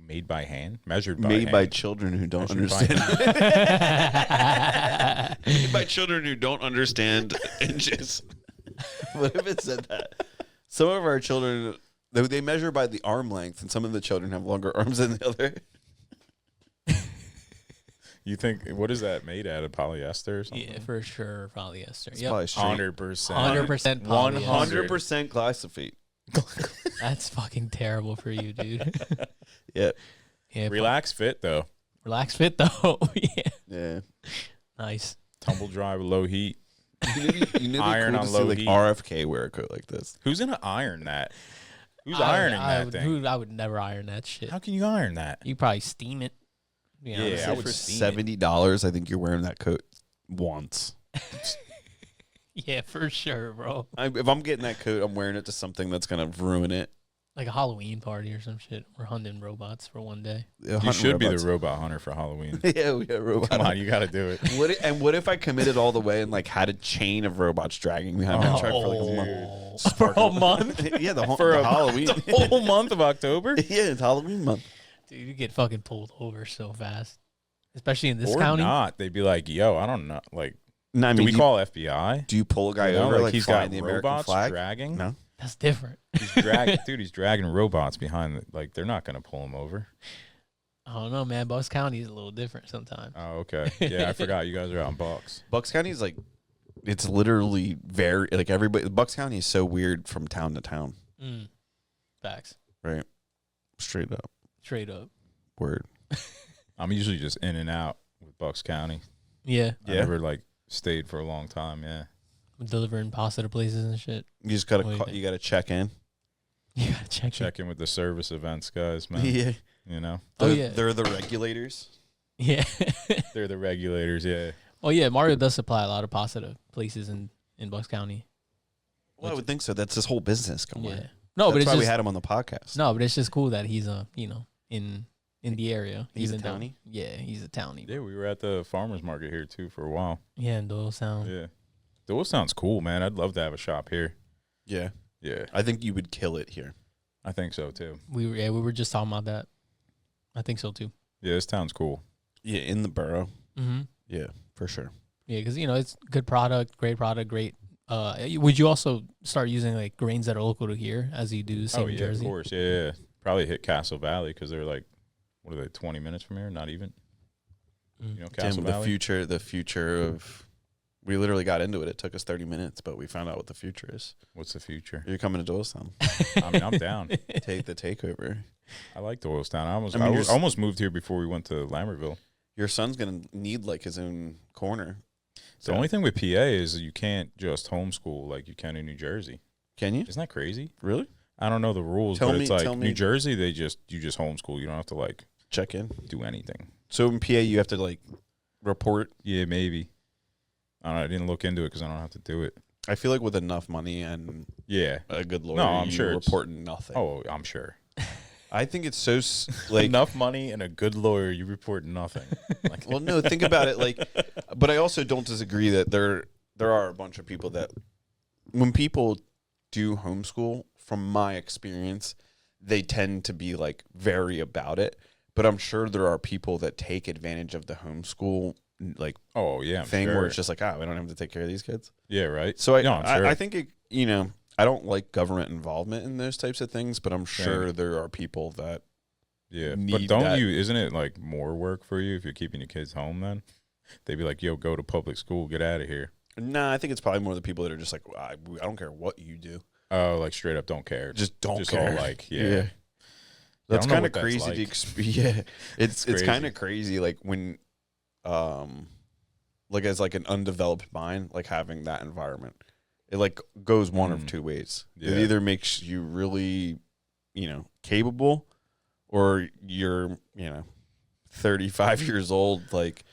made by hand, measured by Made by hand. children who don't Measured by understand. Made by children who don't understand inches. What if it said that? Some of our children, they measure by the arm length, and some of the children have longer arms than the other. You think, what is that made out of, polyester or something? Yeah, for sure, polyester. It's Yep. probably straight. 100%. 100% polyester. 100% glyphosate. That's fucking terrible for you, dude. Yeah. Yeah, Relax fit, though. relax fit though. Yeah, Yeah. nice. Tumble dry with low heat. You know, Iron cool on to low see, like heat. RFK wear a coat like this. Who's going to iron that? Who's ironing that thing? I would never iron that shit. How can you iron that? You probably steam it. You Yeah, honest. I Say would for steam it. $70, I think you're wearing that coat once. Yeah, for sure, bro. If I'm getting that coat, I'm wearing it to something that's gonna ruin it. Like a Halloween party or some shit. We're hunting robots for one day. You should be the robot hunter for Halloween. Yeah, we got robot. Come on, you got to do it. What if I committed all the way and like had a chain of robots dragging behind my truck for like a month? For a month? Yeah, the Halloween. Halloween. The whole month of October? Yeah, it's Halloween month. Dude, you get fucking pulled over so fast. Especially in this Or county. not. They'd be like, yo, I don't know. Like, No, I do mean, we call FBI? do you pull a guy You know, over like he's flying got the American robots flag? dragging? No. That's different. He's dragging robots behind. Like, they're not going to pull him over. I don't know, man. Bucks County is a little different sometimes. Oh, okay. Yeah, I forgot you guys are out in Bucks. Bucks County is like, it's literally very like everybody. Bucks County is so weird from town to town. Facts. Right. Straight up. Straight up. Word. I'm usually just in and out with Bucks County. Yeah. I never like stayed for a long time. Yeah. Delivering pasta to places and shit. You just gotta What do you think? you gotta check in. You gotta check In with the service events guys, man. Yeah. You know, Oh, They're, yeah. They're the regulators. Yeah. they're the regulators. Yeah. Oh yeah, Mario does supply a lot of pasta to places in Bucks County. Well, I would think so. That's his whole business going. Yeah. No, That's but it's why just we had him on the podcast. no, but it's just cool that he's in the area. He's a even though- townie? Yeah, he's a townie. Yeah, we were at the farmers market here too for a while. Yeah, in Doylestown. Yeah. That sounds cool, man. I'd love to have a shop here. Yeah. Yeah, I think you would kill it here. I think so too. We were just talking about that. I think so too. Yeah, this town's cool. Yeah, in the borough. Mm-hmm. Yeah, for sure. Yeah, because it's good product, great product, great. Would you also start using like grains that are local to here as you do same Oh in yeah, Jersey? of course. Yeah. Probably hit Castle Valley because they're like, what are they, 20 minutes from here? Not even. Mm. You know, Castle Tim, Valley. the future of. We literally got into it. It took us 30 minutes, but we found out what the future is. What's the future? You're coming to Doylestown. I mean, I'm down. Take the takeover. I like Doylestown. I you're almost moved here before we went to Lambertville. Your son's gonna need like his own corner. The only thing with PA is you can't just homeschool like you can in New Jersey. Can you? Isn't that crazy? Really? I don't know the rules, Tell but me- it's like tell me- New Jersey, you just homeschool. You don't have to like Check in. do anything. So in PA, you have to like report. Yeah, maybe. I don't know, I didn't look into it because I don't have to do it. I feel like with enough money and Yeah. a good lawyer, No, I'm you sure it's- report nothing. Oh, I'm sure. I think it's so like. Enough money and a good lawyer, you report nothing. Like, Well, no, think about it. Like, but I also don't disagree that there are a bunch of people that when people do homeschool, from my experience, they tend to be like very about it. But I'm sure there are people that take advantage of the homeschool like oh yeah, I'm thing sure. where it's just like, we don't have to take care of these kids. Yeah, right. So No, I'm sure. I think it, I don't like government involvement in those types of things, but I'm sure there are people that Yeah, but need don't that. isn't it like more work for you if you're keeping your kids home then? They'd be like, yo, go to public school, get out of here. I think it's probably more the people that are just like, I don't care what you do. Oh, like straight up don't care. Just don't just care. all like, yeah. That's I don't know kind of what that's crazy like. yeah, it's crazy. kind of crazy. Like when, like as like an undeveloped mind, like having that environment, it like goes one of two ways. It Yeah. either makes you really, capable, or you're 35 years old, like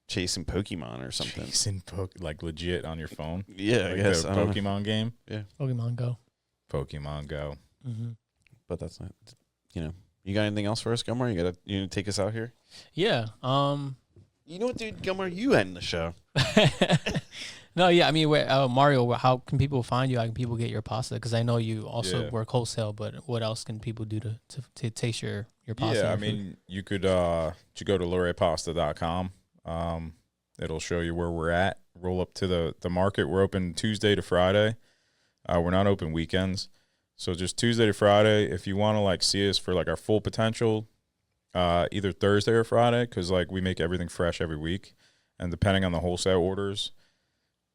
chasing Pokemon or something. Chasing like legit on your phone. Yeah, I Like guess the I don't know. Pokemon game. Pokemon Go. Pokemon Go. Mm-hmm. But that's not. You got anything else for us, Gilmore? You gonna take us out here? Yeah. You know what, dude, Gilmore, you end the show. No, yeah. I mean, Mario, how can people find you? How can people get your pasta? Because I know you also Yeah. work wholesale, but what else can people do to taste your pasta? Yeah, I and food? mean, you could go to lorepasta.com. It'll show you where we're at. Roll up to the market. We're open Tuesday to Friday. We're not open weekends. So just Tuesday to Friday. If you want to like see us for like our full potential, either Thursday or Friday, because like we make everything fresh every week, and depending on the wholesale orders,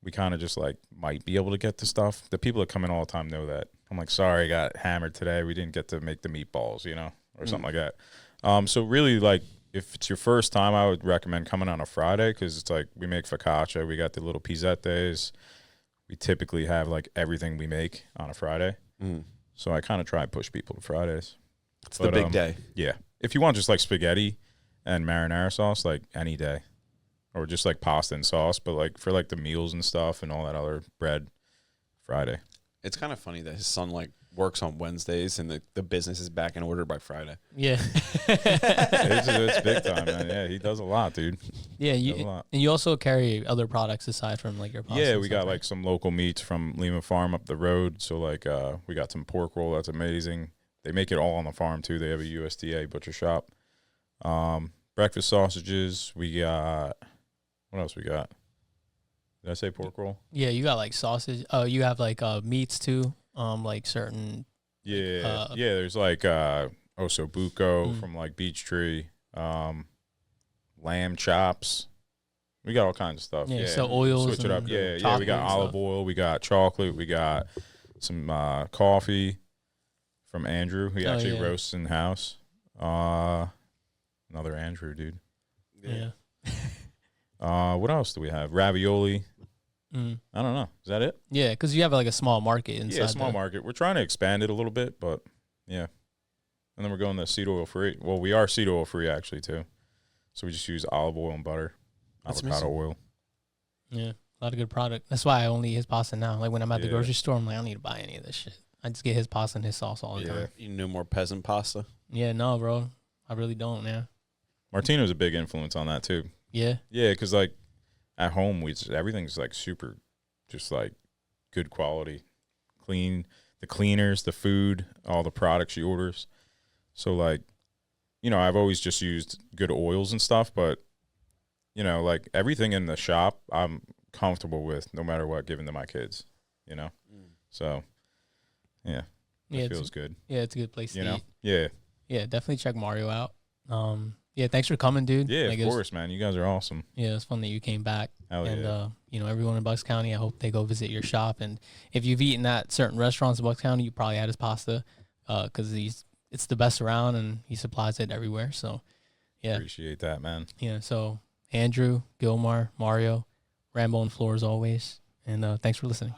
we kind of just like might be able to get the stuff. The people that come in all the time know that. I'm like, sorry, I got hammered today. We didn't get to make the meatballs, or something like that. So really, like, if it's your first time, I would recommend coming on a Friday because it's like we make focaccia. We got the little pizzettes. We typically have like everything we make on a Friday. So I kind of try and push people to Fridays. It's the big day. Yeah. If you want just like spaghetti and marinara sauce like any day, or just like pasta and sauce. But like for like the meals and stuff and all that other bread, Friday. It's kind of funny that his son like works on Wednesdays and the business is back in order by Friday. Yeah. It's big time, man. Yeah, he does a lot, dude. Yeah, Does a lot. and you also carry other products aside from like your pasta. Yeah, and we stuff, got right? like some local meats from Lima Farm up the road. So like we got some pork roll that's amazing. They make it all on the farm too. They have a USDA butcher shop. Breakfast sausages. We got, what else we got? Did I say pork roll? Yeah, you got like sausage. Oh, you have like meats too. Like certain. Yeah, yeah. There's like osobuco Mm. from like Beech Tree, lamb chops. We got all kinds of stuff. Yeah, Yeah, so oils switch it up. and Yeah, yeah. We chocolate got and olive stuff. oil. We got chocolate. We got some coffee from Andrew. He actually yeah. roasts in house. Another Andrew dude. Yeah. What else do we have? Ravioli. Mm. I don't know. Is that it? Yeah, because you have like a small market inside. Yeah, small market. We're trying to expand it a little bit, but yeah. And then we're going to seed oil free. Well, we are seed oil free actually too. So we just use olive oil and butter, That's avocado amazing. oil. Yeah, a lot of good product. That's why I only eat his pasta now. Like when I'm at the Yeah. grocery store, I'm like, I don't need to buy any of this shit. I just get his pasta and his sauce all the Yeah. time. You know more peasant pasta. Yeah, no, bro, I really don't. Yeah, Martino's a big influence on that too. yeah, Yeah, because like at home everything's like super, just like good quality, clean. The cleaners, the food, all the products she orders. So like, you know, I've always just used good oils and stuff, but you know, like everything in the shop, I'm comfortable with no matter what, giving to my kids. You know, so yeah, yeah. it feels good. Yeah, it's a good place You to know, eat. yeah, Yeah, definitely check Mario out. Yeah, thanks for coming, dude. yeah, Like, of it was- course, man. You guys are awesome. Yeah, it's fun that you came back. Hell And yeah. you know, everyone in Bucks County, I hope they go visit your shop. And if you've eaten at certain restaurants in Bucks County, you probably had his pasta, because it's the best around and he supplies it everywhere. So yeah, Appreciate that, man. yeah. So Andrew, Gilmar, Mario, Rambo on floor as always, and thanks for listening.